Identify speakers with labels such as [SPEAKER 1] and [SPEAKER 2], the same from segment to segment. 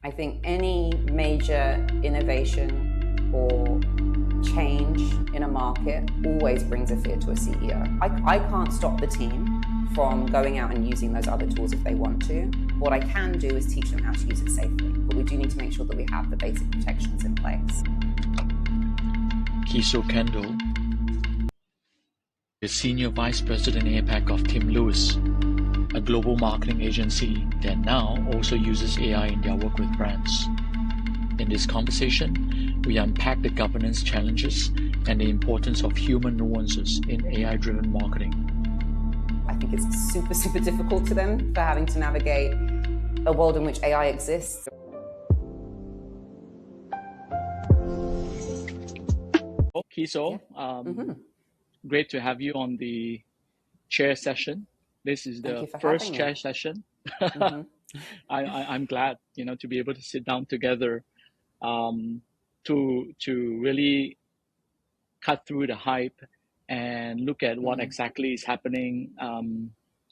[SPEAKER 1] I think any major innovation or change in a market always brings a fear to a CEO. I can't stop the team from going out and using those other tools if they want to. What I can do is teach them how to use it safely, but we do need to make sure that we have the basic protections in place.
[SPEAKER 2] Keso Kendall, the Senior Vice President APAC of Tim Lewis, a global marketing agency that now also uses AI in their work with brands. In this conversation, we unpack the governance challenges and the importance of human nuances in AI-driven marketing.
[SPEAKER 1] I think it's super difficult to them for having to navigate a world in which AI exists.
[SPEAKER 2] Keso, great to have you on the chair session. This is the first chair session. I'm glad, to be able to sit down together to really cut through the hype and look at what exactly is happening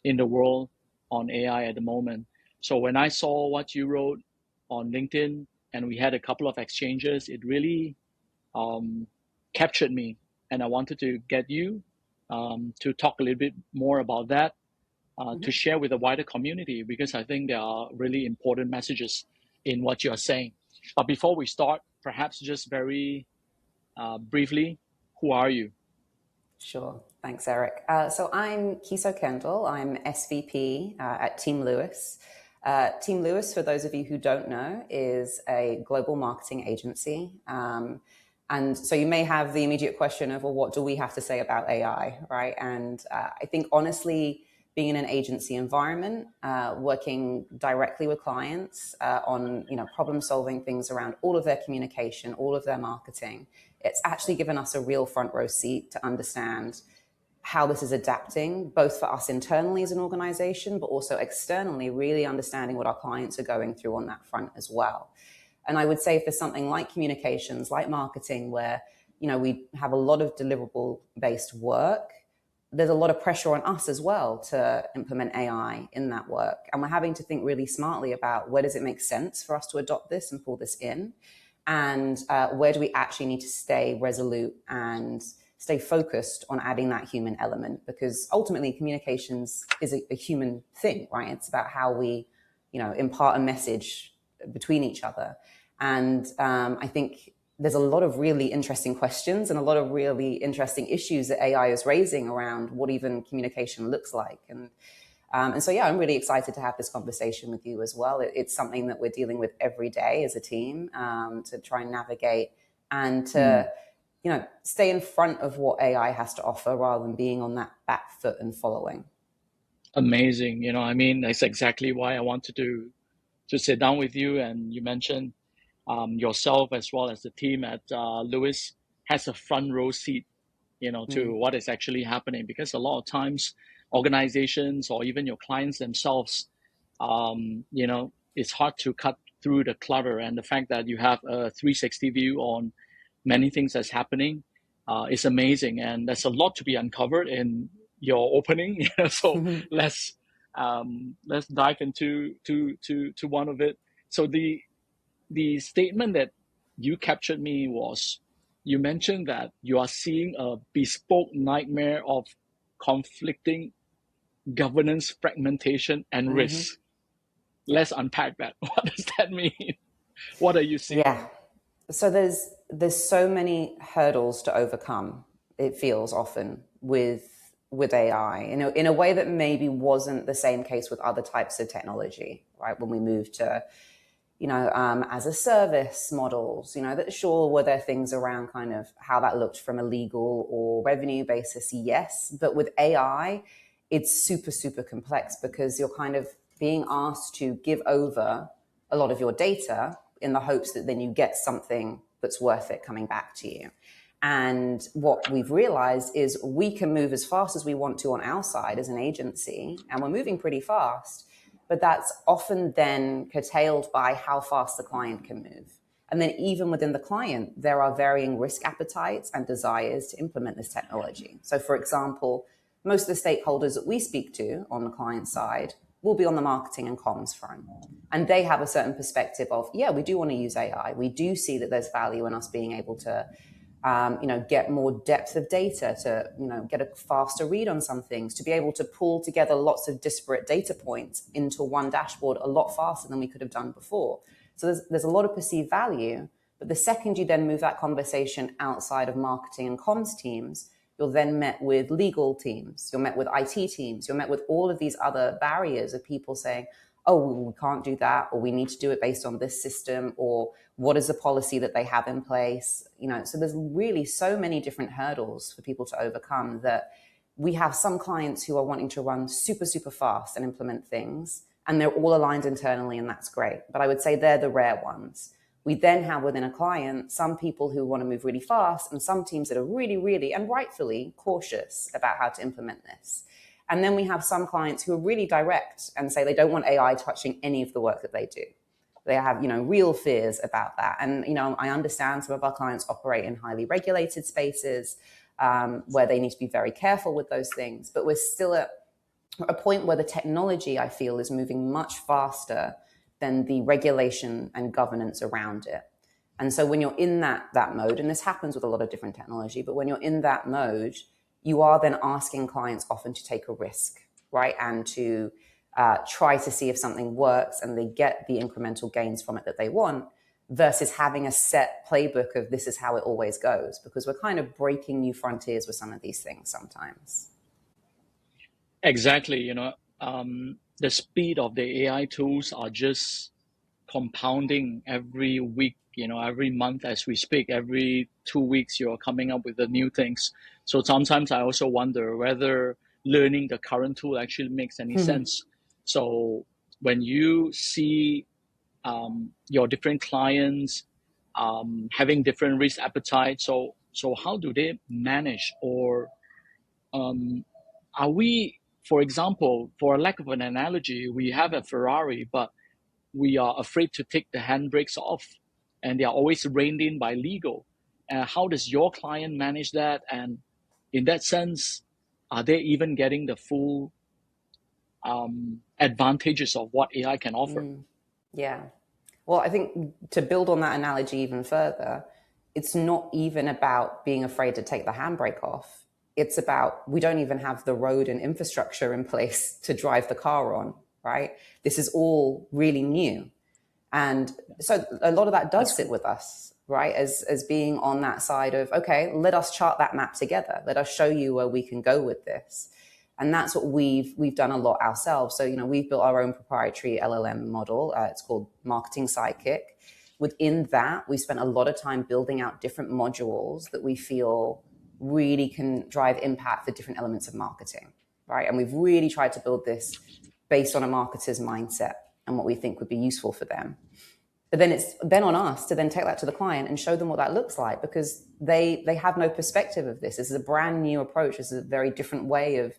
[SPEAKER 2] in the world on AI at the moment. So when I saw what you wrote on LinkedIn and we had a couple of exchanges, it really captured me, and I wanted to get you to talk a little bit more about that, to share with the wider community, because I think there are really important messages in what you are saying. But before we start, perhaps just very briefly, who are you?
[SPEAKER 1] Sure. Thanks, Eric. So I'm Keso Kendall. I'm SVP at Team Lewis. Team Lewis, for those of you who don't know, is a global marketing agency. And so you may have the immediate question of, well, what do we have to say about AI, right? And I think, honestly, being in an agency environment, working directly with clients on problem-solving things around all of their communication, all of their marketing, it's actually given us a real front row seat to understand how this is adapting, both for us internally as an organization, but also externally, really understanding what our clients are going through on that front as well. And I would say for something like communications, like marketing, where we have a lot of deliverable-based work, there's a lot of pressure on us as well to implement AI in that work. And we're having to think really smartly about where does it make sense for us to adopt this and pull this in? And where do we actually need to stay resolute and stay focused on adding that human element? Because ultimately communications is a human thing, right? It's about how we, impart a message between each other. And I think there's a lot of really interesting questions and a lot of really interesting issues that AI is raising around what even communication looks like. And so, yeah, I'm really excited to have this conversation with you as well. It's something that we're dealing with every day as a team, to try and navigate and to, stay in front of what AI has to offer rather than being on that back foot and following.
[SPEAKER 2] Amazing. That's exactly why I wanted to sit down with you. And you mentioned yourself as well as the team at Lewis has a front row seat, to what is actually happening, because a lot of times organizations or even your clients themselves, it's hard to cut through the clutter, and the fact that you have a 360 view on many things that's happening is amazing. And there's a lot to be uncovered in your opening. So let's dive into one of it. So the statement that you captured me was, you mentioned that you are seeing a bespoke nightmare of conflicting governance, fragmentation, and risk. Let's unpack that. What does that mean? What are you seeing?
[SPEAKER 1] Yeah. So there's so many hurdles to overcome, it feels often, with AI, in a way that maybe wasn't the same case with other types of technology, right? When we moved to as a service models, that sure, were there things around kind of how that looked from a legal or revenue basis? Yes. But with AI, it's super complex, because you're kind of being asked to give over a lot of your data in the hopes that then you get something that's worth it coming back to you. And what we've realized is we can move as fast as we want to on our side as an agency, and we're moving pretty fast. But that's often then curtailed by how fast the client can move. And then even within the client, there are varying risk appetites and desires to implement this technology. So for example, most of the stakeholders that we speak to on the client side will be on the marketing and comms front. And they have a certain perspective of, yeah, we do want to use AI. We do see that there's value in us being able to get more depth of data, to get a faster read on some things, to be able to pull together lots of disparate data points into one dashboard a lot faster than we could have done before. So there's a lot of perceived value. But the second you then move that conversation outside of marketing and comms teams, you're then met with legal teams, you're met with IT teams, you're met with all of these other barriers of people saying, oh, we can't do that, or we need to do it based on this system, or what is the policy that they have in place? So there's really so many different hurdles for people to overcome that we have some clients who are wanting to run super, super fast and implement things, and they're all aligned internally, and that's great. But I would say they're the rare ones. We then have within a client some people who want to move really fast and some teams that are really, really, and rightfully cautious about how to implement this. And then we have some clients who are really direct and say they don't want AI touching any of the work that they do. They have, real fears about that. And, I understand some of our clients operate in highly regulated spaces where they need to be very careful with those things. But we're still at a point where the technology, I feel, is moving much faster than the regulation and governance around it. And so when you're in that mode, and this happens with a lot of different technology, but when you're in that mode, you are then asking clients often to take a risk, right? And to try to see if something works and they get the incremental gains from it that they want, versus having a set playbook of this is how it always goes, because we're kind of breaking new frontiers with some of these things sometimes.
[SPEAKER 2] Exactly. The speed of the AI tools are just compounding every week, every month as we speak. Every 2 weeks, you're coming up with the new things. So sometimes I also wonder whether learning the current tool actually makes any sense. So when you see your different clients having different risk appetite, so how do they manage? Or are we, for example, for lack of an analogy, we have a Ferrari, but we are afraid to take the handbrakes off, and they are always reined in by legal. How does your client manage that? And in that sense, are they even getting the full advantages of what AI can offer?
[SPEAKER 1] Yeah. Well, I think to build on that analogy even further, it's not even about being afraid to take the handbrake off. It's about, we don't even have the road and infrastructure in place to drive the car on, right? This is all really new. And so a lot of that does sit with us, right? As being on that side of, okay, let us chart that map together. Let us show you where we can go with this. And that's what we've done a lot ourselves. So, we've built our own proprietary LLM model. It's called Marketing Sidekick. Within that, we spent a lot of time building out different modules that we feel really can drive impact for different elements of marketing, right? And we've really tried to build this based on a marketer's mindset and what we think would be useful for them. But then it's then on us to then take that to the client and show them what that looks like, because they have no perspective of this. This is a brand new approach. This is a very different way of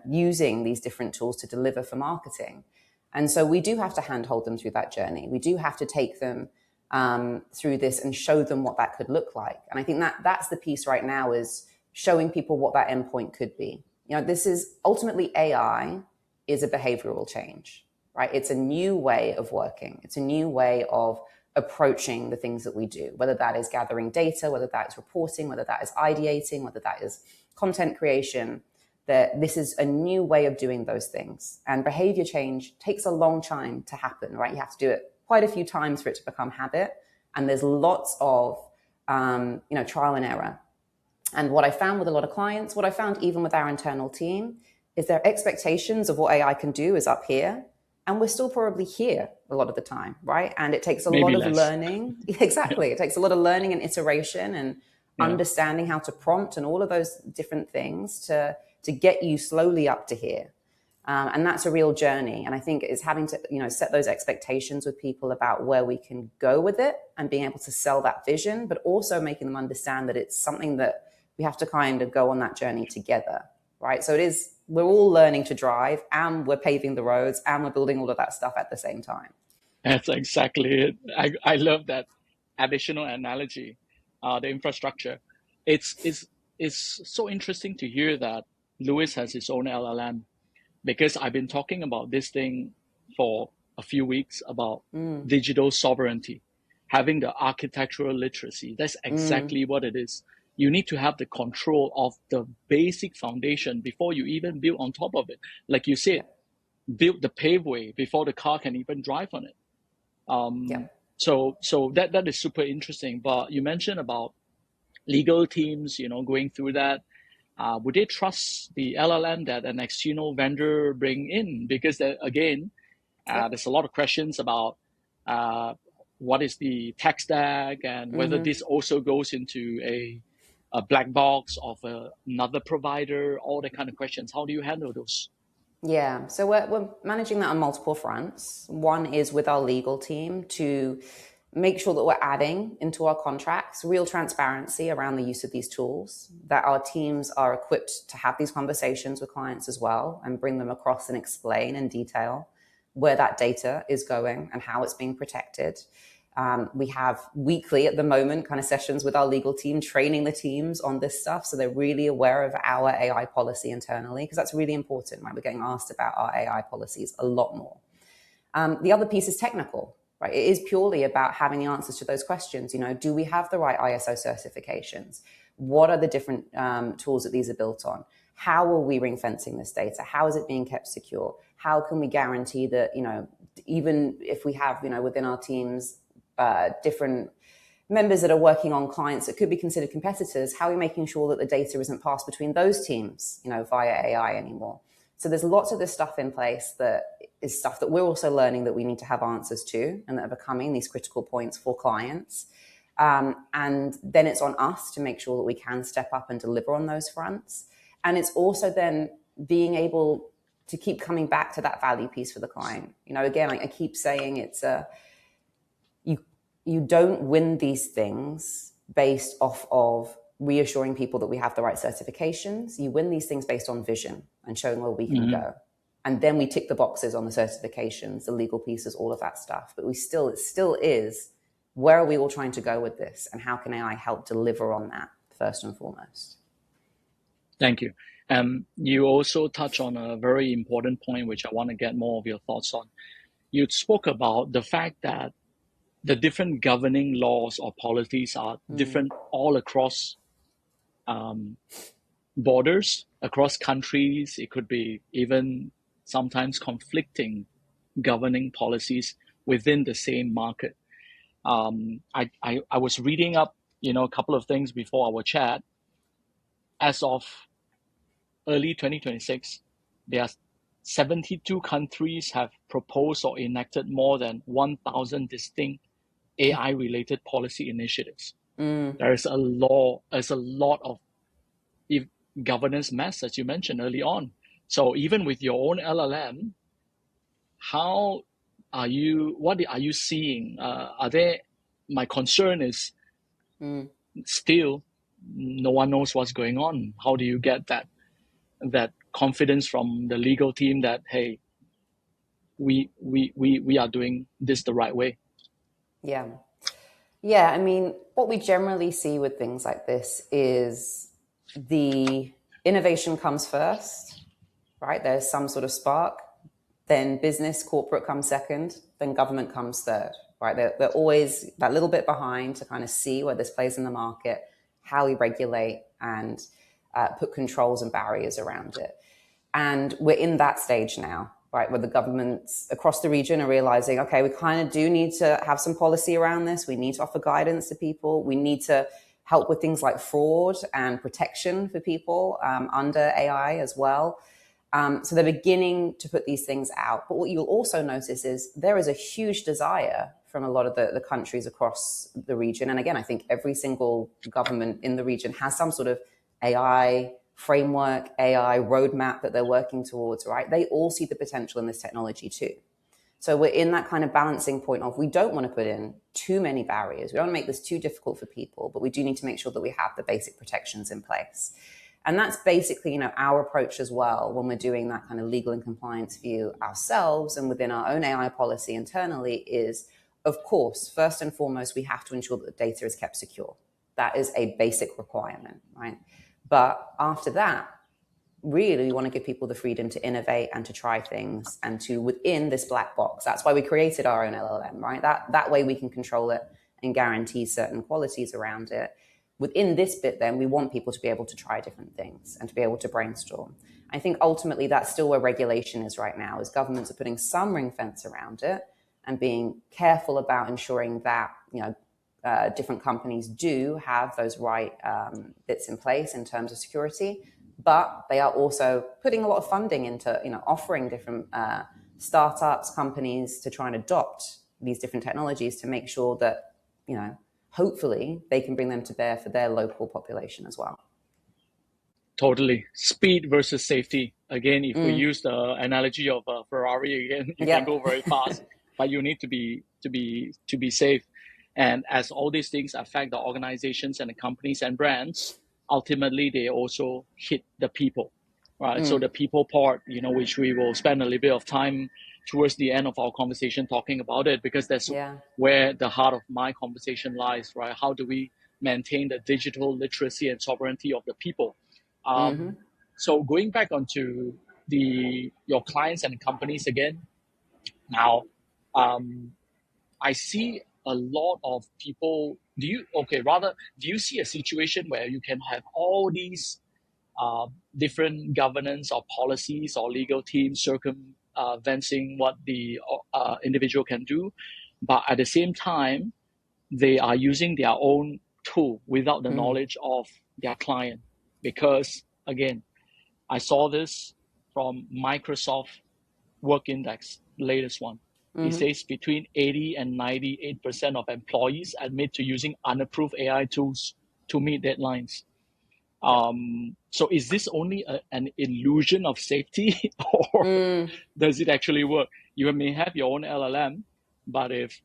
[SPEAKER 1] using these different tools to deliver for marketing. And so we do have to handhold them through that journey. We do have to take them through this and show them what that could look like. And I think that's the piece right now, is showing people what that endpoint could be. This is ultimately, AI is a behavioral change, right? It's a new way of working. It's a new way of approaching the things that we do, whether that is gathering data, whether that is reporting, whether that is ideating, whether that is content creation. That this is a new way of doing those things. And behavior change takes a long time to happen, right? You have to do it quite a few times for it to become habit. And there's lots of, trial and error. And what I found with a lot of clients, what I found even with our internal team, is their expectations of what AI can do is up here. And we're still probably here a lot of the time, right? And it takes a lot of learning. Exactly. It takes a lot of learning and iteration and understanding how to prompt and all of those different things to get you slowly up to here. And that's a real journey. And I think it's having to, set those expectations with people about where we can go with it and being able to sell that vision, but also making them understand that it's something that we have to kind of go on that journey together, right? So we're all learning to drive, and we're paving the roads, and we're building all of that stuff at the same time.
[SPEAKER 2] That's exactly it. I love that additional analogy, the infrastructure. It's so interesting to hear that Lewis has his own LLM, because I've been talking about this thing for a few weeks about digital sovereignty, having the architectural literacy. That's exactly what it is. You need to have the control of the basic foundation before you even build on top of it. Like you said, build the paveway before the car can even drive on it. So that is super interesting. But you mentioned about legal teams, going through that. Would they trust the LLM that an external vendor bring in? Because again, there's a lot of questions about what is the tech stack and whether this also goes into a black box of another provider, all that kind of questions. How do you handle those?
[SPEAKER 1] Yeah, so we're managing that on multiple fronts. One is with our legal team to make sure that we're adding into our contracts real transparency around the use of these tools, that our teams are equipped to have these conversations with clients as well and bring them across and explain in detail where that data is going and how it's being protected. We have weekly at the moment kind of sessions with our legal team, training the teams on this stuff. So they're really aware of our AI policy internally, because that's really important, right? We're getting asked about our AI policies a lot more. The other piece is technical, right? It is purely about having the answers to those questions. Do we have the right ISO certifications? What are the different tools that these are built on? How are we ring fencing this data? How is it being kept secure? How can we guarantee that, even if we have, within our teams, different members that are working on clients that could be considered competitors, how are we making sure that the data isn't passed between those teams, via AI anymore? So there's lots of this stuff in place that is stuff that we're also learning that we need to have answers to and that are becoming these critical points for clients. And then it's on us to make sure that we can step up and deliver on those fronts. And it's also then being able to keep coming back to that value piece for the client. Again, I keep saying it's you don't win these things based off of reassuring people that we have the right certifications. You win these things based on vision and showing where we can go. And then we tick the boxes on the certifications, the legal pieces, all of that stuff. But it still is, where are we all trying to go with this? And how can AI help deliver on that first and foremost?
[SPEAKER 2] Thank you. You also touch on a very important point, which I want to get more of your thoughts on. You spoke about the fact that the different governing laws or policies are different all across borders, across countries. It could be even sometimes conflicting governing policies within the same market. I was reading up, a couple of things before our chat. As of early 2026, there are 72 countries have proposed or enacted more than 1,000 distinct AI-related policy initiatives. There is a lot of governance mess, as you mentioned early on. So even with your own LLM, what are you seeing? My concern is still no one knows what's going on. How do you get that confidence from the legal team that, hey, we are doing this the right way?
[SPEAKER 1] Yeah, I mean, what we generally see with things like this is the innovation comes first, right? There's some sort of spark, then business, corporate comes second, then government comes third, right? They're always that little bit behind to kind of see where this plays in the market, how we regulate and put controls and barriers around it. And we're in that stage now, right, where the governments across the region are realizing, okay, we kind of do need to have some policy around this. We need to offer guidance to people. We need to help with things like fraud and protection for people under AI as well. So they're beginning to put these things out. But what you'll also notice is there is a huge desire from a lot of the countries across the region. And again, I think every single government in the region has some sort of AI framework, AI roadmap that they're working towards, right? They all see the potential in this technology too. So we're in that kind of balancing point of, we don't want to put in too many barriers. We don't want to make this too difficult for people, but we do need to make sure that we have the basic protections in place. And that's basically, our approach as well when we're doing that kind of legal and compliance view ourselves and within our own AI policy internally is, of course, first and foremost, we have to ensure that the data is kept secure. That is a basic requirement, right? But after that, really we want to give people the freedom to innovate and to try things and to within this black box. That's why we created our own LLM, right? That way we can control it and guarantee certain qualities around it. Within this bit, then, we want people to be able to try different things and to be able to brainstorm. I think ultimately that's still where regulation is right now, is governments are putting some ring fence around it and being careful about ensuring that, different companies do have those right bits in place in terms of security, but they are also putting a lot of funding into, offering different startups, companies to try and adopt these different technologies to make sure that, hopefully they can bring them to bear for their local population as well.
[SPEAKER 2] Totally. Speed versus safety. Again, if we use the analogy of a Ferrari again, you can go very fast, but you need to be safe. And as all these things affect the organizations and the companies and brands, ultimately they also hit the people, right? So the people part, which we will spend a little bit of time towards the end of our conversation talking about it, because that's where the heart of my conversation lies, right? How do we maintain the digital literacy and sovereignty of the people? So going back onto your clients and companies again, now, I see a lot of people. Do you see a situation where you can have all these different governance or policies or legal teams circumventing what the individual can do, but at the same time, they are using their own tool without the knowledge of their client? Because again, I saw this from Microsoft Work Index, latest one. It says between 80 and 98% of employees admit to using unapproved AI tools to meet deadlines. So is this only an illusion of safety, or does it actually work? You may have your own LLM, but if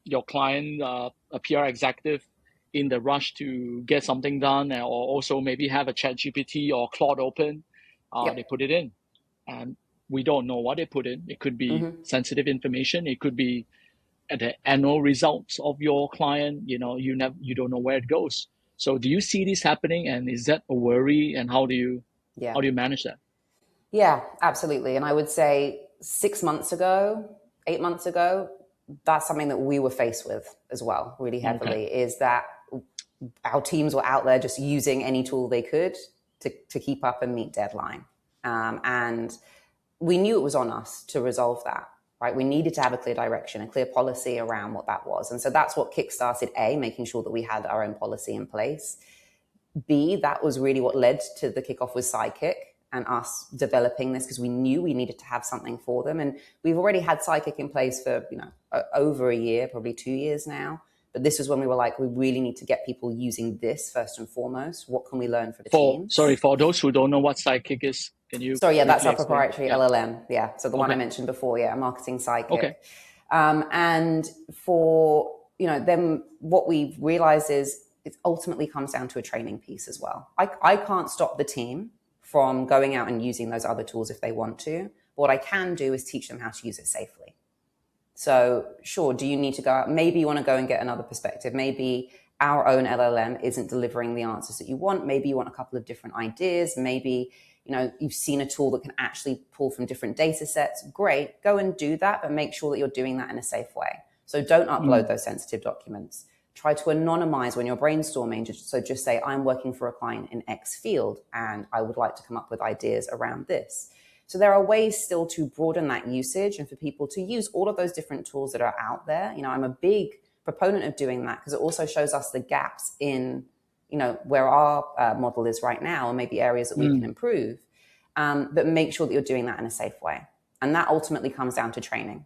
[SPEAKER 2] your client, a PR executive in the rush to get something done, or also maybe have a ChatGPT or Claude open, they put it in. And we don't know what they put in. It could be sensitive information. It could be the annual results of your client. You don't know where it goes. So do you see this happening, and is that a worry, and how do you manage that?
[SPEAKER 1] Yeah, absolutely. And I would say 6 months ago, 8 months ago, that's something that we were faced with as well, really heavily, is that our teams were out there just using any tool they could to keep up and meet deadline. And we knew it was on us to resolve that, right? We needed to have a clear direction, a clear policy around what that was. And so that's what kickstarted A, making sure that we had our own policy in place. B, that was really what led to the kickoff with Sidekick and us developing this, because we knew we needed to have something for them. And we've already had Sidekick in place for, over a year, probably 2 years now. But this was when we were like, we really need to get people using this first and foremost. What can we learn for the teams?
[SPEAKER 2] Sorry, for those who don't know what Sidekick is, can you?
[SPEAKER 1] Sorry, that's our proprietary LLM. Yeah, so the one I mentioned before, a marketing Sidekick.
[SPEAKER 2] Okay.
[SPEAKER 1] And for, then what we've realized is it ultimately comes down to a training piece as well. I can't stop the team from going out and using those other tools if they want to. What I can do is teach them how to use it safely. So sure, do you need to go out? Maybe you want to go and get another perspective. Maybe our own LLM isn't delivering the answers that you want. Maybe you want a couple of different ideas. Maybe, you've seen a tool that can actually pull from different data sets. Great, go and do that, but make sure that you're doing that in a safe way. So don't upload those sensitive documents. Try to anonymize when you're brainstorming. So just say, I'm working for a client in X field, and I would like to come up with ideas around this. So there are ways still to broaden that usage and for people to use all of those different tools that are out there. I'm a big proponent of doing that because it also shows us the gaps in, where our model is right now, and maybe areas that we can improve. But make sure that you're doing that in a safe way. And that ultimately comes down to training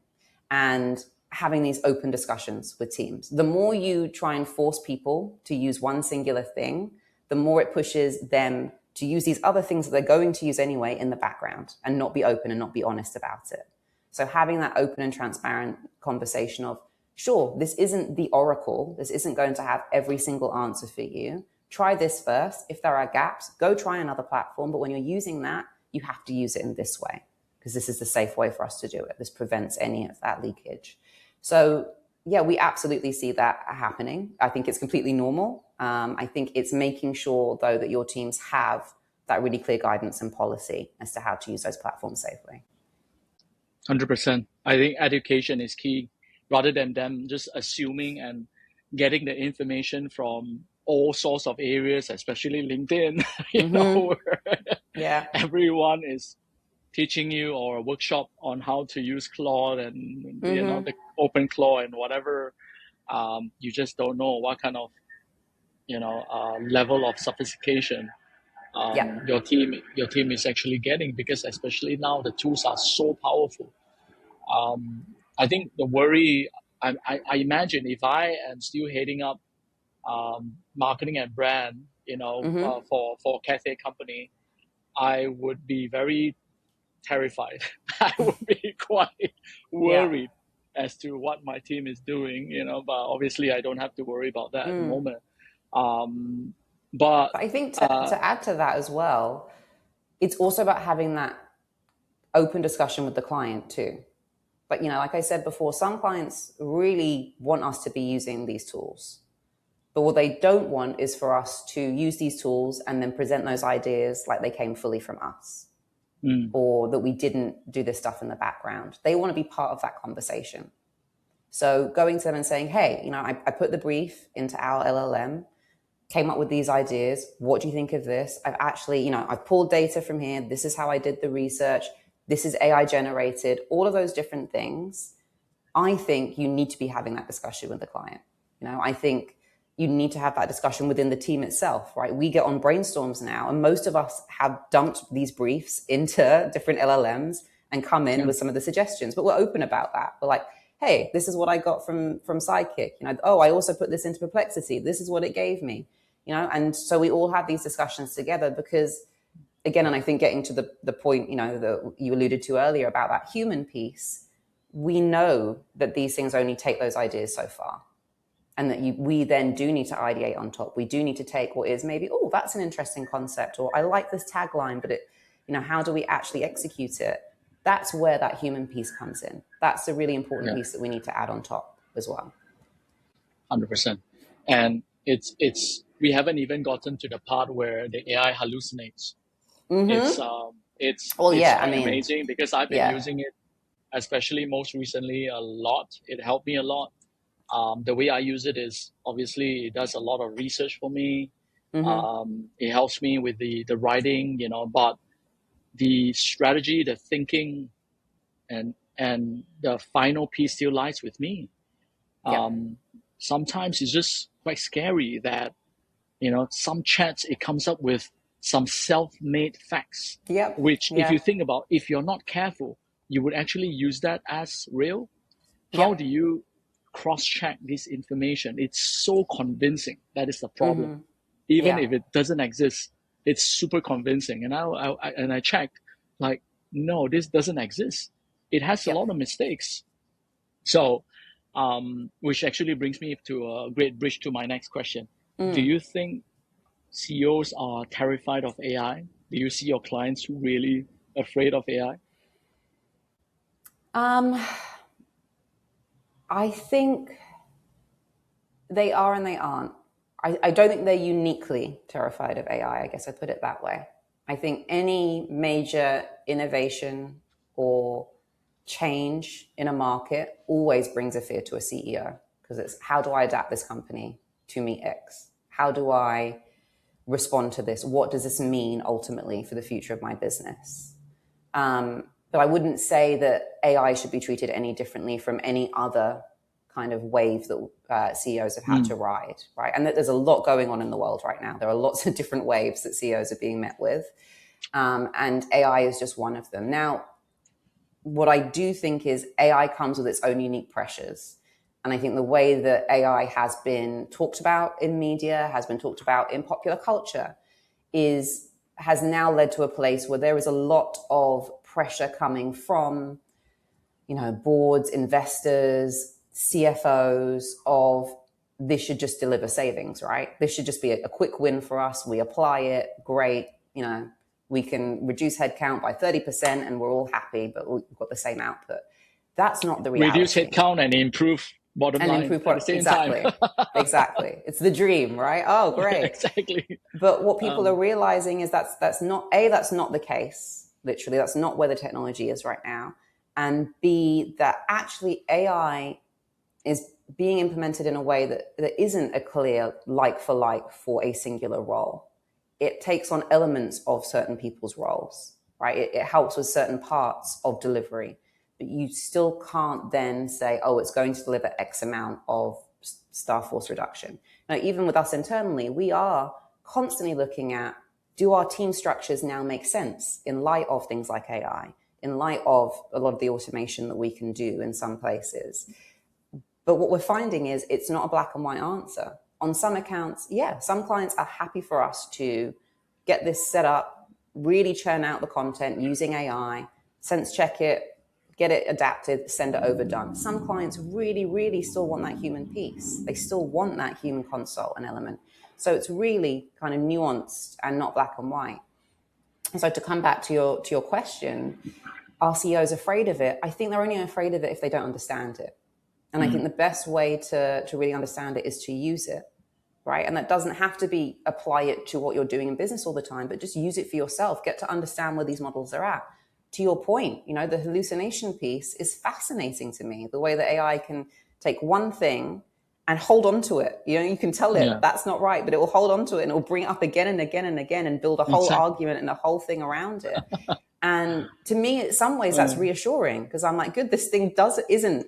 [SPEAKER 1] and having these open discussions with teams. The more you try and force people to use one singular thing, the more it pushes them to use these other things that they're going to use anyway in the background and not be open and not be honest about it. So having that open and transparent conversation of, sure, this isn't the oracle. This isn't going to have every single answer for you. Try this first. If there are gaps, go try another platform. But when you're using that, you have to use it in this way because this is the safe way for us to do it. This prevents any of that leakage. So yeah, we absolutely see that happening. I think it's completely normal. I think it's making sure, though, that your teams have that really clear guidance and policy as to how to use those platforms safely.
[SPEAKER 2] 100%. I think education is key rather than them just assuming and getting the information from all sorts of areas, especially LinkedIn, you know, where everyone is teaching you, or a workshop on how to use Claude and, you know, the open Claude and whatever. You just don't know what kind of, you know, level of sophistication your team is actually getting, because especially now the tools are so powerful. I think the worry, I imagine if I am still heading up marketing and brand, you know, for a cafe company, I would be very terrified. I would be quite worried as to what my team is doing, you know, but obviously I don't have to worry about that at the moment. But
[SPEAKER 1] I think to add to that as well, it's also about having that open discussion with the client too. But, you know, like I said before, some clients really want us to be using these tools. But what they don't want is for us to use these tools and then present those ideas like they came fully from us, or that we didn't do this stuff in the background. They want to be part of that conversation. So going to them and saying, hey, you know, I put the brief into our LLM, came up with these ideas. What do you think of this? I've actually, you know, I've pulled data from here. This is how I did the research. This is AI generated, all of those different things. I think you need to be having that discussion with the client. You know, I think you need to have that discussion within the team itself, right? We get on brainstorms now, and most of us have dumped these briefs into different LLMs and come in with some of the suggestions, but we're open about that. We're like, hey, this is what I got from Sidekick. You know, oh, I also put this into Perplexity. This is what it gave me, you know? And so we all have these discussions together because, again, and I think getting to the point, you know, that you alluded to earlier about that human piece, we know that these things only take those ideas so far. And that we then do need to ideate on top. We do need to take what is maybe, oh, that's an interesting concept, or I like this tagline, but it, you know, how do we actually execute it? That's where that human piece comes in. That's the really important piece that we need to add on top as well.
[SPEAKER 2] 100%. And we haven't even gotten to the part where the AI hallucinates. It's amazing, because I've been using it, especially most recently, a lot. It helped me a lot. The way I use it is, obviously, it does a lot of research for me. It helps me with the writing, you know, but the strategy, the thinking, and the final piece still lies with me. Sometimes it's just quite scary that, you know, some chats, it comes up with some self-made facts, which if you think about, if you're not careful, you would actually use that as real. How do you cross-check this information? It's so convincing. That is the problem. Even if it doesn't exist, it's super convincing. And I checked, like, no, this doesn't exist. It has a lot of mistakes. So, which actually brings me to a great bridge to my next question. Do you think CEOs are terrified of AI? Do you see your clients really afraid of AI?
[SPEAKER 1] I think they are and they aren't. I don't think they're uniquely terrified of AI. I guess I put it that way. I think any major innovation or change in a market always brings a fear to a CEO, because it's, how do I adapt this company to meet X? How do I respond to this? What does this mean ultimately for the future of my business? But I wouldn't say that AI should be treated any differently from any other kind of wave that CEOs have had to ride, right? And there's a lot going on in the world right now. There are lots of different waves that CEOs are being met with. And AI is just one of them. Now, what I do think is AI comes with its own unique pressures. And I think the way that AI has been talked about in media, has been talked about in popular culture, has now led to a place where there is a lot of pressure coming from, you know, boards, investors, CFOs of, this should just deliver savings, right? This should just be a quick win for us. We apply it, great. You know, we can reduce headcount by 30% and we're all happy, but we've got the same output. That's not the reality.
[SPEAKER 2] Reduce headcount and improve bottom
[SPEAKER 1] and
[SPEAKER 2] line
[SPEAKER 1] improve
[SPEAKER 2] at the
[SPEAKER 1] product.
[SPEAKER 2] same time.
[SPEAKER 1] Exactly. It's the dream, right? Oh, great.
[SPEAKER 2] Exactly.
[SPEAKER 1] But what people are realizing is that's not the case. Literally, that's not where the technology is right now. And B, that actually AI is being implemented in a way that isn't a clear like for like for a singular role. It takes on elements of certain people's roles, right? It helps with certain parts of delivery, but you still can't then say, oh, it's going to deliver X amount of staff force reduction. Now, even with us internally, we are constantly looking at, do our team structures now make sense in light of things like AI, in light of a lot of the automation that we can do in some places? But what we're finding is it's not a black and white answer. On some accounts, yeah, some clients are happy for us to get this set up, really churn out the content using AI, sense check it, get it adapted, send it over, done. Some clients really, really still want that human piece. They still want that human consult and element. So it's really kind of nuanced and not black and white. And so to come back to your question, are CEOs afraid of it? I think they're only afraid of it if they don't understand it. And I think the best way to really understand it is to use it, right? And that doesn't have to be apply it to what you're doing in business all the time, but just use it for yourself. Get to understand where these models are at. To your point, the hallucination piece is fascinating to me. The way that AI can take one thing and hold on to it. You can tell it that's not right, but it will hold on to it and it will bring it up again and again and again and build a whole argument and a whole thing around it. And to me, in some ways, that's reassuring because I'm like, good, this thing isn't,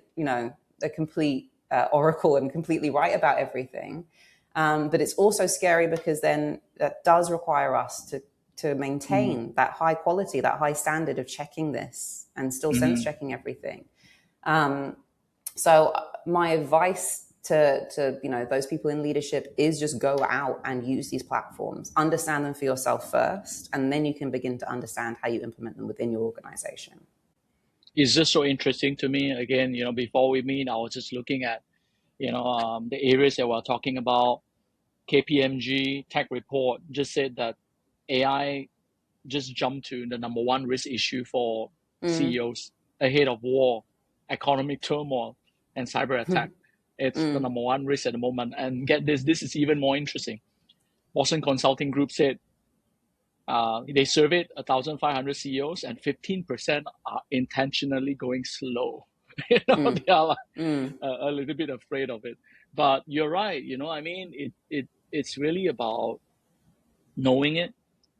[SPEAKER 1] a complete oracle and completely right about everything. But it's also scary because then that does require us to maintain that high quality, that high standard of checking this and still sense checking everything. So my advice to those people in leadership is just go out and use these platforms, understand them for yourself first, and then you can begin to understand how you implement them within your organization.
[SPEAKER 2] It's just so interesting to me. Again, before we meet, I was just looking at, the areas that we're talking about. KPMG tech report just said that AI just jumped to the number one risk issue for CEOs ahead of war, economic turmoil, and cyber attack. It's the number one risk at the moment. And get this is even more interesting. Boston Consulting Group said they surveyed 1,500 CEOs and 15% are intentionally going slow. They are a little bit afraid of it. But you're right. It's really about knowing it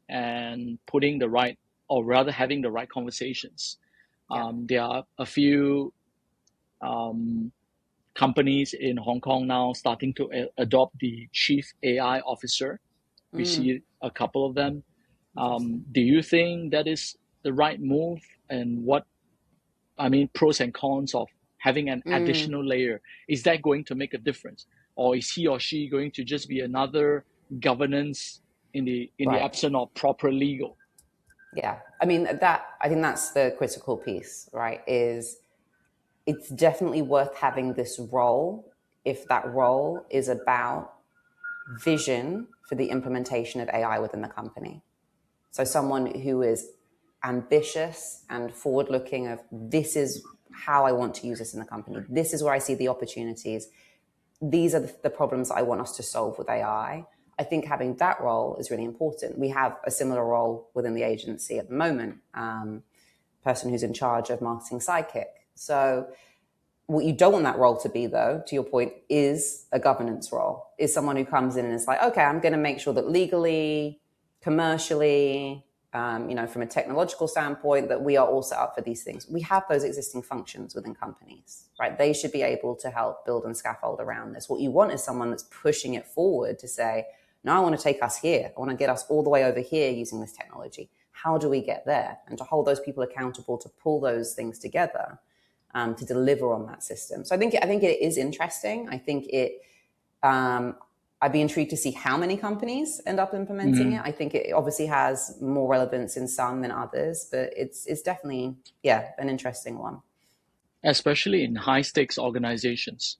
[SPEAKER 2] and putting the right, or rather having the right conversations. There are a few companies in Hong Kong now starting to adopt the chief AI officer. We see a couple of them. Do you think that is the right move? And pros and cons of having an additional layer? Is that going to make a difference? Or is he or she going to just be another governance in the absence of proper legal?
[SPEAKER 1] Yeah. I think that's the critical piece, right? It's definitely worth having this role if that role is about vision for the implementation of AI within the company. So someone who is ambitious and forward-looking of this is how I want to use this in the company. This is where I see the opportunities. These are the problems I want us to solve with AI. I think having that role is really important. We have a similar role within the agency at the moment, person who's in charge of marketing sidekick. So what you don't want that role to be, though, to your point, is a governance role, is someone who comes in and is like, okay, I'm going to make sure that legally, commercially, from a technological standpoint, that we are all set up for these things. We have those existing functions within companies, right? They should be able to help build and scaffold around this. What you want is someone that's pushing it forward to say, no, I want to take us here. I want to get us all the way over here using this technology. How do we get there? And to hold those people accountable to pull those things together to deliver on that system. So I think it is interesting. I think I'd be intrigued to see how many companies end up implementing it. I think it obviously has more relevance in some than others, but it's definitely, an interesting one.
[SPEAKER 2] Especially in high stakes organizations.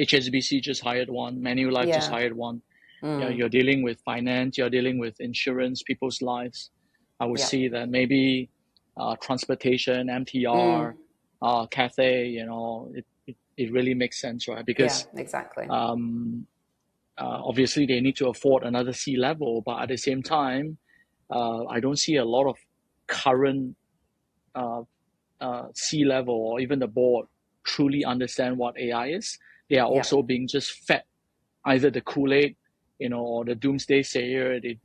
[SPEAKER 2] HSBC just hired one, Manulife just hired one. You're dealing with finance, you're dealing with insurance, people's lives. I would see that maybe transportation, MTR, Cathay, it really makes sense, right? Because
[SPEAKER 1] exactly.
[SPEAKER 2] Obviously they need to afford another C-level, but at the same time, I don't see a lot of current C-level or even the board truly understand what AI is. They are also being just fed either the Kool-Aid, or the doomsday sayer. They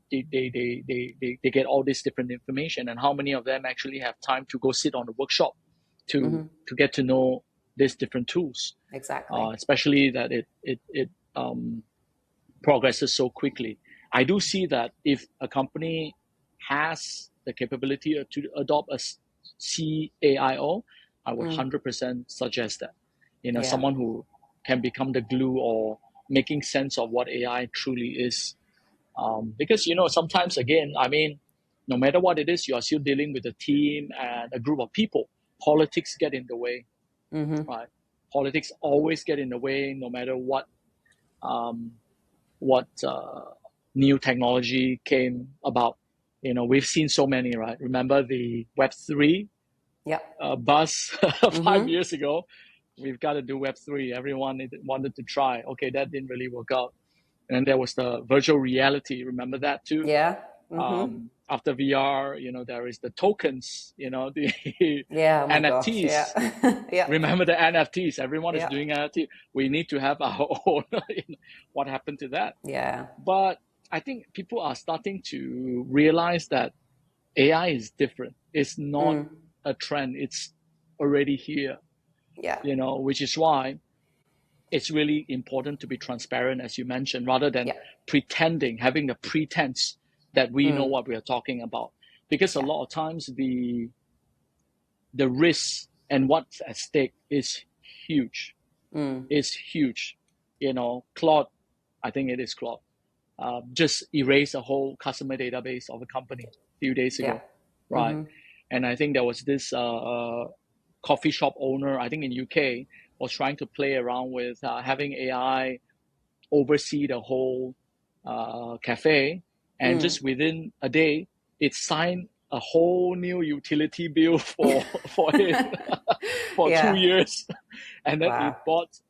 [SPEAKER 2] get all this different information, and how many of them actually have time to go sit on the workshop to get to know these different tools?
[SPEAKER 1] Exactly.
[SPEAKER 2] Especially that it progresses so quickly. I do see that if a company has the capability to adopt a CAIO, I would 100% suggest that. Someone who can become the glue or making sense of what AI truly is. Because, sometimes, again, no matter what it is, you are still dealing with a team and a group of people. Politics get in the way, right? Politics always get in the way, no matter what new technology came about. We've seen so many, right? Remember the Web3 buzz 5 years ago? We've got to do Web3. Everyone wanted to try. Okay, that didn't really work out. And then there was the virtual reality. Remember that too?
[SPEAKER 1] Yeah.
[SPEAKER 2] After VR, there is the tokens, the
[SPEAKER 1] oh my
[SPEAKER 2] NFTs.
[SPEAKER 1] Gosh, yeah.
[SPEAKER 2] Remember the NFTs? Everyone is doing NFT. We need to have our own. What happened to that?
[SPEAKER 1] Yeah.
[SPEAKER 2] But I think people are starting to realize that AI is different. It's not a trend. It's already here.
[SPEAKER 1] Yeah.
[SPEAKER 2] Which is why it's really important to be transparent, as you mentioned, rather than pretending, having the pretense that we know what we are talking about. Because a lot of times the risk and what's at stake is huge. It's huge. Claude, I think it is Claude, just erased a whole customer database of a company a few days ago, right? And I think there was this coffee shop owner, I think in UK, was trying to play around with having AI oversee the whole cafe, and just within a day, it signed a whole new utility bill for him for 2 years, and then it bought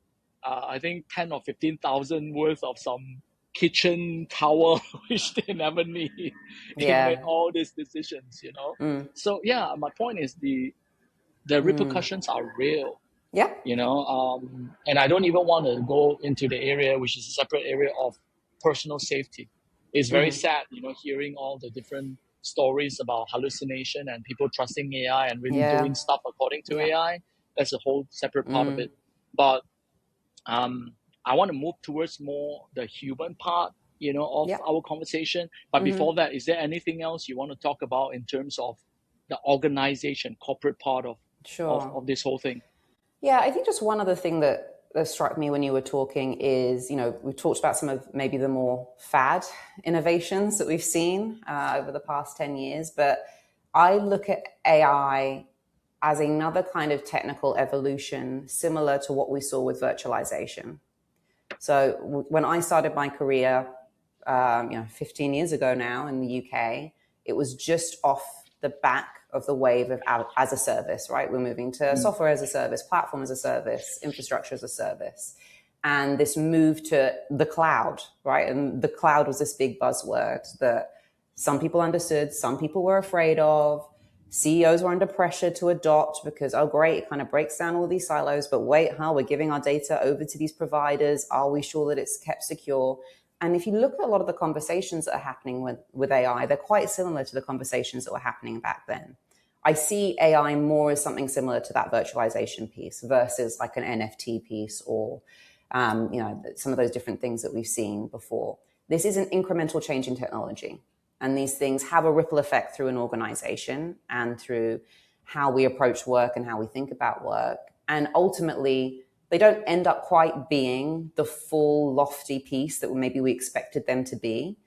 [SPEAKER 2] I think 10 or 15,000 worth of some kitchen towel which they never need. It made all these decisions, So my point is the repercussions are real. And I don't even want to go into the area which is a separate area of personal safety. It's very sad, hearing all the different stories about hallucination and people trusting AI and really doing stuff according to AI. That's a whole separate part of it. But I want to move towards more the human part, of our conversation. But before that, is there anything else you want to talk about in terms of the organization, corporate part of this whole thing?
[SPEAKER 1] Yeah, I think just one other thing that struck me when you were talking is, we talked about some of maybe the more fad innovations that we've seen over the past 10 years. But I look at AI as another kind of technical evolution similar to what we saw with virtualization. So when I started my career, 15 years ago now in the UK, it was just off the back of the wave of as a service, right? We're moving to software as a service, platform as a service, infrastructure as a service. And this move to the cloud, right? And the cloud was this big buzzword that some people understood, some people were afraid of. CEOs were under pressure to adopt because, oh, great, it kind of breaks down all these silos. But wait, we're giving our data over to these providers. Are we sure that it's kept secure? And if you look at a lot of the conversations that are happening with AI, they're quite similar to the conversations that were happening back then. I see AI more as something similar to that virtualization piece versus like an NFT piece or, some of those different things that we've seen before. This is an incremental change in technology. And these things have a ripple effect through an organization and through how we approach work and how we think about work. And ultimately, they don't end up quite being the full lofty piece that maybe we expected them to be,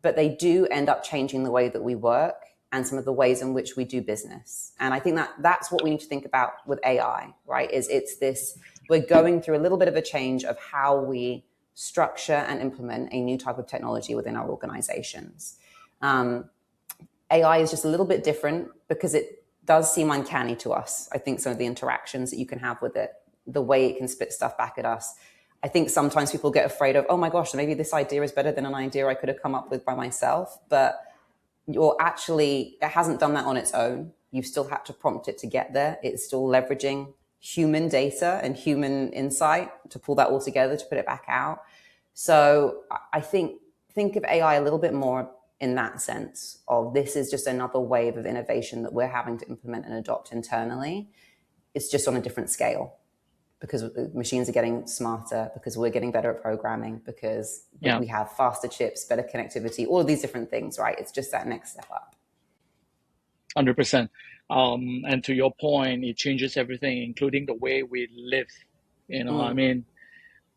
[SPEAKER 1] but they do end up changing the way that we work and some of the ways in which we do business. And I think that's what we need to think about with AI, right? It's this, we're going through a little bit of a change of how we structure and implement a new type of technology within our organizations. AI is just a little bit different because it does seem uncanny to us. I think some of the interactions that you can have with it, the way it can spit stuff back at us. I think sometimes people get afraid of, oh my gosh, maybe this idea is better than an idea I could have come up with by myself. But it hasn't done that on its own. You've still had to prompt it to get there. It's still leveraging human data and human insight to pull that all together, to put it back out. So I think of AI a little bit more in that sense of this is just another wave of innovation that we're having to implement and adopt internally. It's just on a different scale because machines are getting smarter, because we're getting better at programming, because we have faster chips, better connectivity, all of these different things, right? It's just that next step up.
[SPEAKER 2] 100%. And to your point, it changes everything, including the way we live. I mean,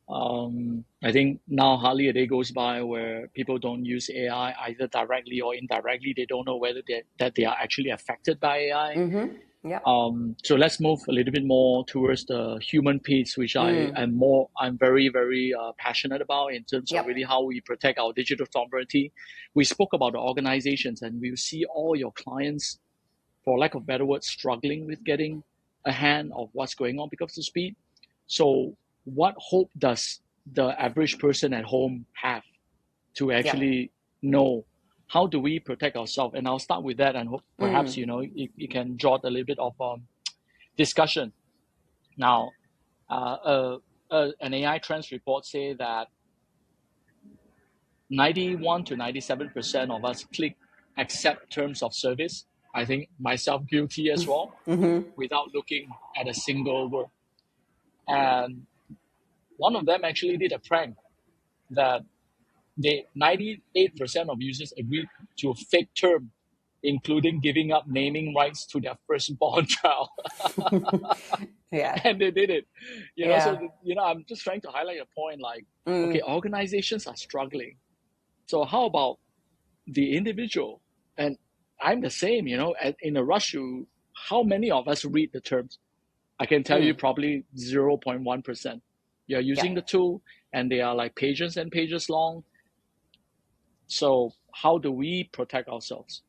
[SPEAKER 2] I think now hardly a day goes by where people don't use AI either directly or indirectly. They don't know whether they are actually affected by AI.
[SPEAKER 1] Mm-hmm. Yeah.
[SPEAKER 2] So let's move a little bit more towards the human piece, which I'm very, very passionate about in terms of really how we protect our digital sovereignty. We spoke about the organizations, and we see all your clients, for lack of better words, struggling with getting a hand of what's going on because of speed. So what hope does the average person at home have to actually know how do we protect ourselves? And I'll start with that, and perhaps you can jot a little bit of discussion. Now, an AI trends report say that 91 to 97% of us click accept terms of service. I think myself guilty as well, without looking at a single word. And one of them actually did a prank that 98% of users agreed to a fake term, including giving up naming rights to their firstborn child. And they did it. So I'm just trying to highlight a point like, okay, organizations are struggling. So how about the individual? And I'm the same, in a rush, how many of us read the terms? I can tell you probably 0.1%. You're using the tool and they are like pages and pages long. So how do we protect ourselves?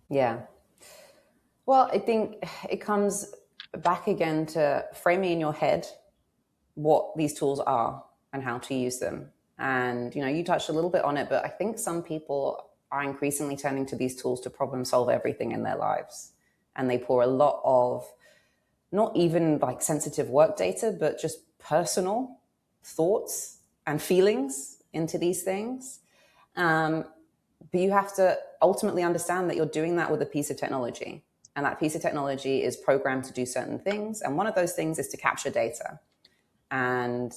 [SPEAKER 1] Yeah. Well, I think it comes back again to framing in your head what these tools are and how to use them. And, you touched a little bit on it, but I think some people are increasingly turning to these tools to problem solve everything in their lives. And they pour a lot of, not even like sensitive work data, but just personal thoughts and feelings into these things. But you have to ultimately understand that you're doing that with a piece of technology. And that piece of technology is programmed to do certain things. And one of those things is to capture data. And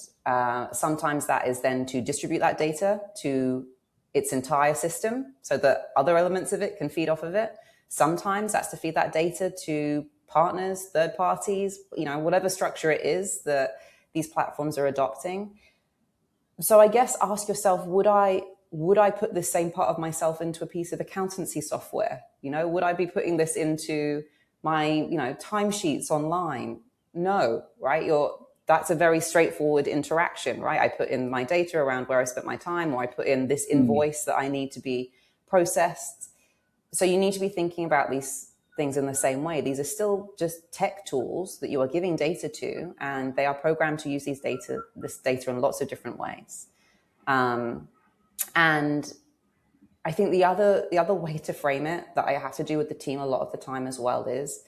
[SPEAKER 1] sometimes that is then to distribute that data to its entire system so that other elements of it can feed off of it. Sometimes that's to feed that data to partners, third parties, whatever structure it is that these platforms are adopting. So I guess ask yourself, would I put this same part of myself into a piece of accountancy software? Would I be putting this into my, timesheets online? No, right? That's a very straightforward interaction, right? I put in my data around where I spent my time, or I put in this invoice that I need to be processed. So you need to be thinking about these things in the same way. These are still just tech tools that you are giving data to, and they are programmed to use this data in lots of different ways. And I think the other way to frame it that I have to do with the team a lot of the time as well is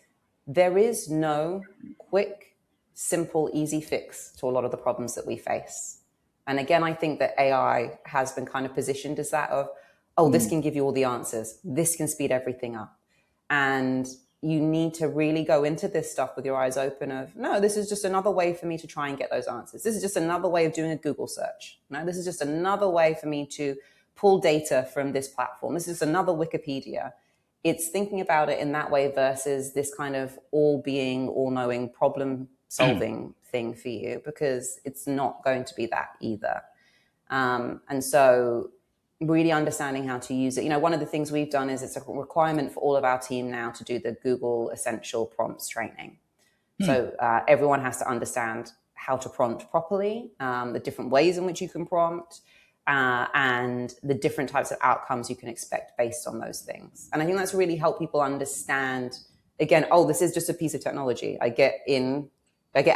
[SPEAKER 1] there is no quick, simple, easy fix to a lot of the problems that we face. And again, I think that AI has been kind of positioned as that of, this can give you all the answers. This can speed everything up. And you need to really go into this stuff with your eyes open of, no, this is just another way for me to try and get those answers. This is just another way of doing a Google search. No, this is just another way for me to pull data from this platform. This is another Wikipedia. It's thinking about it in that way versus this kind of all-knowing, problem-solving thing for you, because it's not going to be that either. And so really understanding how to use it. One of the things we've done is it's a requirement for all of our team now to do the Google Essential Prompts training. So everyone has to understand how to prompt properly, the different ways in which you can prompt, and the different types of outcomes you can expect based on those things. And I think that's really helped people understand again, oh, this is just a piece of technology. I get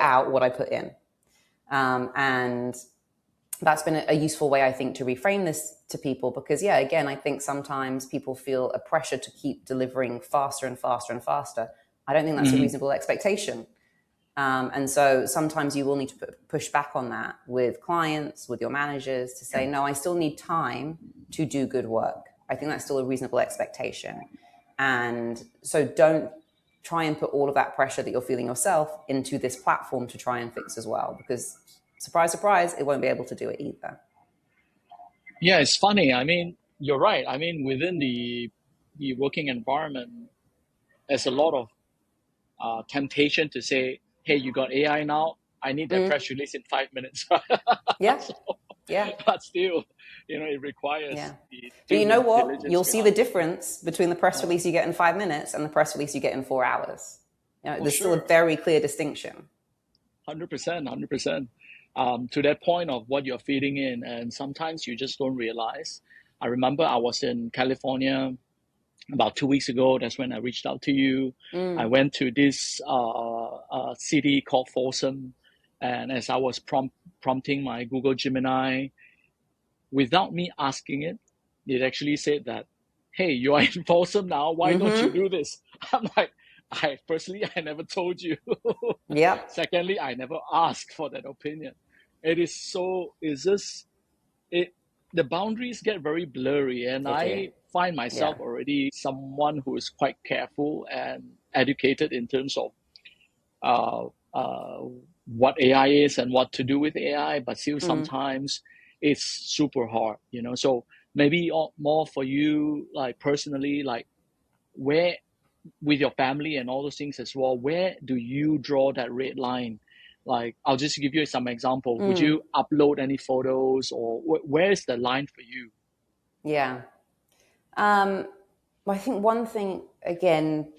[SPEAKER 1] out what I put in. And that's been a useful way, I think, to reframe this to people, because again, I think sometimes people feel a pressure to keep delivering faster and faster and faster. I don't think that's a reasonable expectation. And so sometimes you will need to push back on that with clients, with your managers, to say, no, I still need time to do good work. I think that's still a reasonable expectation. And so don't try and put all of that pressure that you're feeling yourself into this platform to try and fix as well, because surprise, surprise, it won't be able to do it either.
[SPEAKER 2] Yeah, it's funny. I mean, you're right. I mean, within the working environment, there's a lot of temptation to say, hey, you got AI now, I need that press release in 5 minutes.
[SPEAKER 1] Yeah.
[SPEAKER 2] So,
[SPEAKER 1] Yeah.
[SPEAKER 2] but still, it requires the
[SPEAKER 1] but you know what?
[SPEAKER 2] diligence
[SPEAKER 1] You'll see the difference between the press release you get in 5 minutes and the press release you get in 4 hours. There's still a very clear distinction.
[SPEAKER 2] 100%, 100%. To that point of what you're feeding in, and sometimes you just don't realize. I remember I was in California about 2 weeks ago. That's when I reached out to you. I went to this city called Folsom, and as I was prompting my Google Gemini, without me asking it, it actually said that, hey, you are in Folsom now, why don't you do this? I'm like, I never told you.
[SPEAKER 1] Yeah.
[SPEAKER 2] Secondly, I never asked for that opinion. The boundaries get very blurry, and I find myself already someone who is quite careful and educated in terms of what AI is and what to do with AI, but still sometimes it's super hard, So maybe more for you, like personally, like where, with your family and all those things as well, where do you draw that red line? Like, I'll just give you some example. Would you upload any photos, or where's the line for you?
[SPEAKER 1] Yeah. I think one thing, again,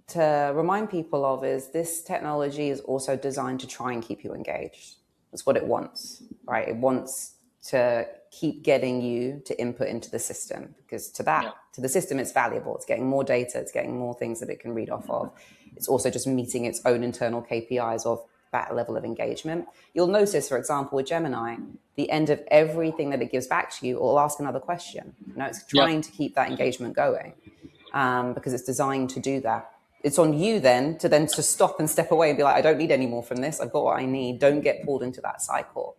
[SPEAKER 1] to remind people of is this technology is also designed to try and keep you engaged. That's what it wants, right? It wants to keep getting you to input into the system, because to the system, it's valuable. It's getting more data. It's getting more things that it can read off of. It's also just meeting its own internal KPIs of that level of engagement. You'll notice, for example, with Gemini, the end of everything that it gives back to you, it'll ask another question. It's trying to keep that engagement going, because it's designed to do that. It's on you then to stop and step away and be like, I don't need any more from this. I've got what I need. Don't get pulled into that cycle.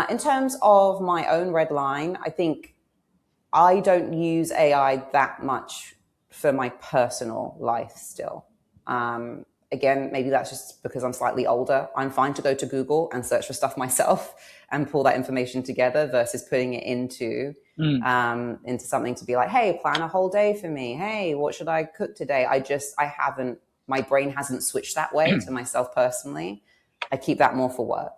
[SPEAKER 1] In terms of my own red line, I think I don't use AI that much for my personal life still. Again, maybe that's just because I'm slightly older. I'm fine to go to Google and search for stuff myself and pull that information together versus putting it into something to be like, hey, plan a whole day for me. Hey, what should I cook today? My brain hasn't switched that way to myself personally. I keep that more for work.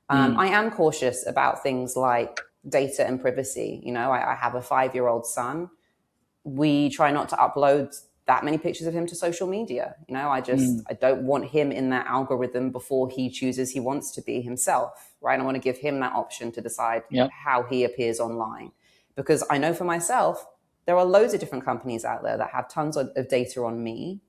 [SPEAKER 1] I am cautious about things like data and privacy. I have a 5-year-old son. We try not to upload that many pictures of him to social media. I don't want him in that algorithm before he chooses he wants to be himself, right? I want to give him that option to decide how he appears online. Because I know for myself, there are loads of different companies out there that have tons of data on me,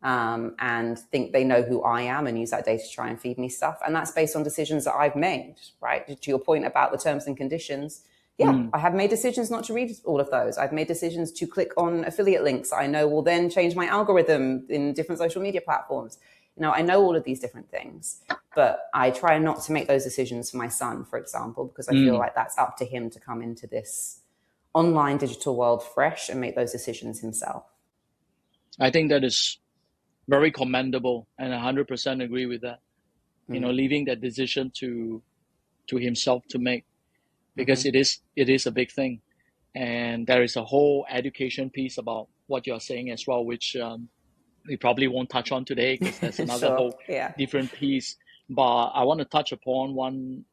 [SPEAKER 1] and think they know who I am and use that data to try and feed me stuff. And that's based on decisions that I've made, right? To your point about the terms and conditions, I have made decisions not to read all of those. I've made decisions to click on affiliate links I know will then change my algorithm in different social media platforms. I know all of these different things, but I try not to make those decisions for my son, for example, because I feel like that's up to him to come into this online digital world fresh and make those decisions himself.
[SPEAKER 2] I think that is very commendable, and I 100% agree with that. Leaving that decision to himself to make, because it is a big thing, and there is a whole education piece about what you're saying as well, which we probably won't touch on today because there's another whole different piece. But I want to touch upon one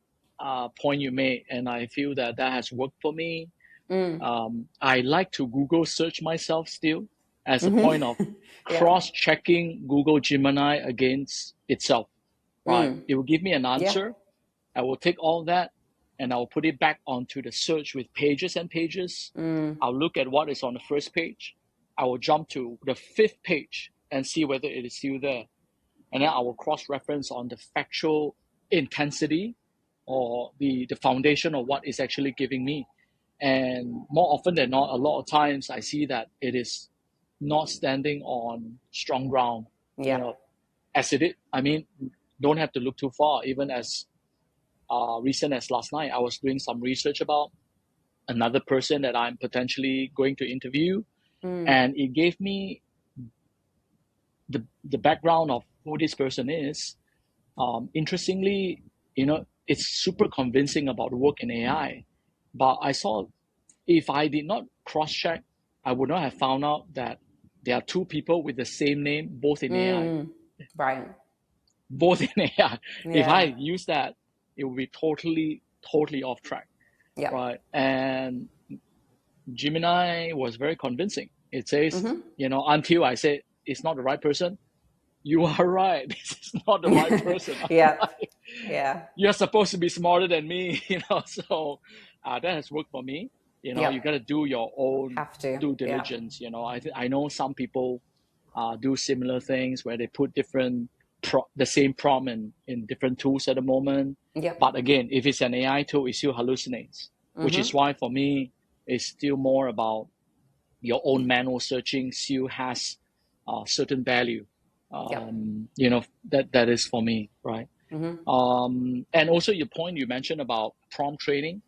[SPEAKER 2] point you made, and I feel that has worked for me. I like to Google search myself still as a point of cross-checking Google Gemini against itself. Right? It will give me an answer. I will take all that and I'll put it back onto the search with pages and pages. I'll look at what is on the first page. I will jump to the 5th page and see whether it is still there. And then I will cross-reference on the factual intensity or the foundation of what is actually giving me. And more often than not, a lot of times I see that it is not standing on strong ground, as it is. I mean, don't have to look too far. Even as recent as last night, I was doing some research about another person that I'm potentially going to interview. And it gave me the background of who this person is. Interestingly, it's super convincing about the work in AI. But I saw if I did not cross-check, I would not have found out that there are two people with the same name, both in AI.
[SPEAKER 1] Right.
[SPEAKER 2] Both in AI.
[SPEAKER 1] Yeah.
[SPEAKER 2] If I use that, it would be totally off track.
[SPEAKER 1] Yeah.
[SPEAKER 2] Right. And Gemini was very convincing. It says, until I say it's not the right person, you are right. This is not the right person.
[SPEAKER 1] Yeah.
[SPEAKER 2] You're supposed to be smarter than me, so that has worked for me. You got to do your own due diligence. I know some people do similar things where they put the same prompt in different tools at the moment. But again, if it's an AI tool, it still hallucinates, which is why for me, it's still more about your own manual searching still has certain value. That is for me, right? And also your point you mentioned about prompt trading,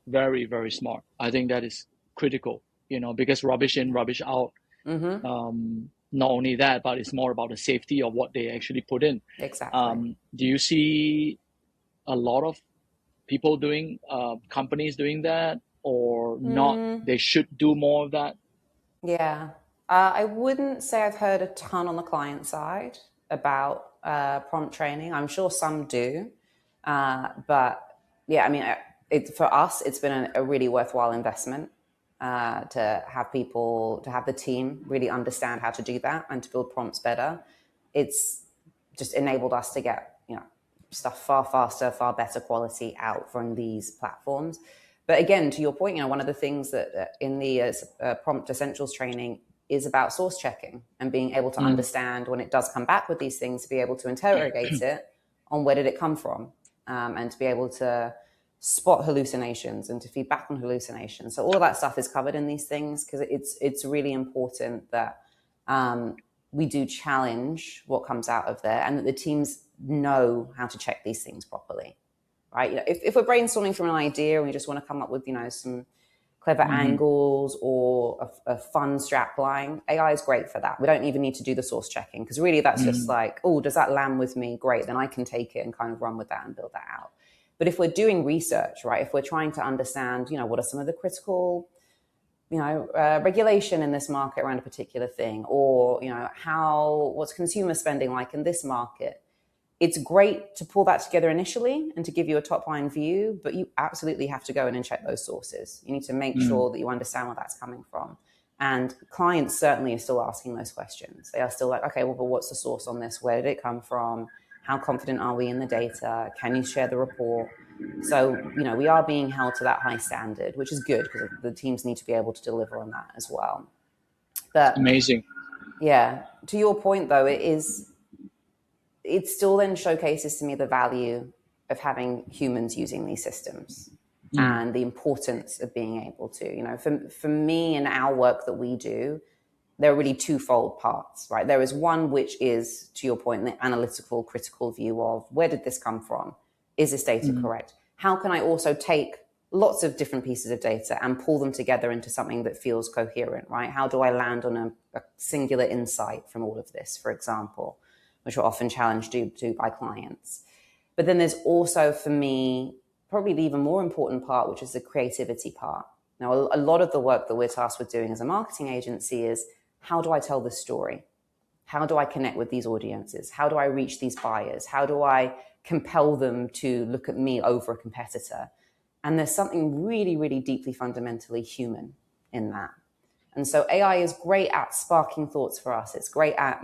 [SPEAKER 2] very, very smart. I think that is critical, because rubbish in, rubbish out. Not only that, but it's more about the safety of what they actually put in.
[SPEAKER 1] Exactly.
[SPEAKER 2] Do you see a lot of people companies doing that, or not? They should do more of that?
[SPEAKER 1] Yeah. I wouldn't say I've heard a ton on the client side about prompt training. I'm sure some do. But yeah, I mean, for us, it's been a really worthwhile investment to have the team really understand how to do that and to build prompts better. It's just enabled us to get, stuff far faster, far better quality out from these platforms. But again, to your point, one of the things that in the prompt essentials training is about source checking and being able to understand when it does come back with these things, to be able to interrogate it on where did it come from, and to be able to spot hallucinations and to feed back on hallucinations. So all of that stuff is covered in these things, because it's really important that we do challenge what comes out of there and that the teams know how to check these things properly. Right? If we're brainstorming from an idea and we just want to come up with, some clever angles or a fun strap line, AI is great for that. We don't even need to do the source checking, because really that's just like, oh, does that land with me? Great. Then I can take it and kind of run with that and build that out. But if we're doing research, right, if we're trying to understand, what are some of the critical, regulation in this market around a particular thing, or, what's consumer spending like in this market, it's great to pull that together initially and to give you a top line view, but you absolutely have to go in and check those sources. You need to make sure that you understand where that's coming from. And clients certainly are still asking those questions. They are still like, okay, well, but what's the source on this? Where did it come from? How confident are we in the data? Can you share the report? So, we are being held to that high standard, which is good, because the teams need to be able to deliver on that as well. But
[SPEAKER 2] amazing.
[SPEAKER 1] Yeah. To your point, though, it still then showcases to me the value of having humans using these systems and the importance of being able to, for me and our work that we do, there are really twofold parts, right? There is one, which is, to your point, the analytical, critical view of where did this come from? Is this data correct? How can I also take lots of different pieces of data and pull them together into something that feels coherent, right? How do I land on a singular insight from all of this, for example, which are often challenged to by clients. But then there's also, for me, probably the even more important part, which is the creativity part. Now, a lot of the work that we're tasked with doing as a marketing agency is, how do I tell this story? How do I connect with these audiences? How do I reach these buyers? How do I compel them to look at me over a competitor? And there's something really, really deeply fundamentally human in that. And so AI is great at sparking thoughts for us. It's great at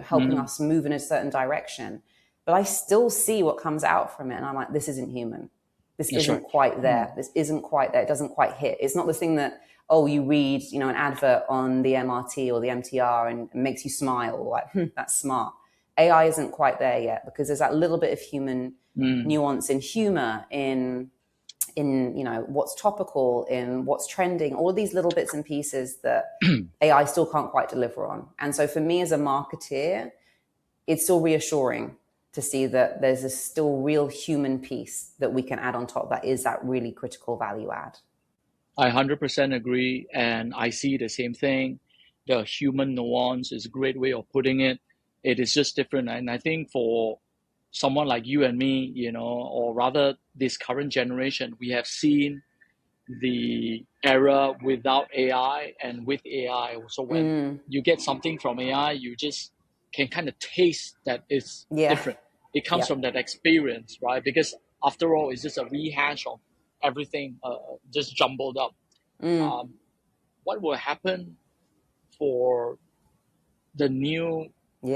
[SPEAKER 1] helping us move in a certain direction. But I still see what comes out from it. And I'm like, this isn't human. this
[SPEAKER 2] That's
[SPEAKER 1] isn't
[SPEAKER 2] right.
[SPEAKER 1] quite there. This isn't quite there. It doesn't quite hit. It's not this thing that, oh, you read, an advert on the MRT or the MTR and it makes you smile, like, that's smart. AI isn't quite there yet because there's that little bit of human nuance in humor, in what's topical, in what's trending, all these little bits and pieces that AI still can't quite deliver on. And so for me as a marketeer, it's still reassuring to see that there's a still real human piece that we can add on top that is that really critical value add.
[SPEAKER 2] I 100% agree, and I see the same thing. The human nuance is a great way of putting it. It is just different, and I think for someone like you and me, or rather this current generation, we have seen the era without AI and with AI. So when you get something from AI, you just can kind of taste that it's different. It comes from that experience, right? Because after all, it's just a rehash of everything just jumbled up. What will happen for the new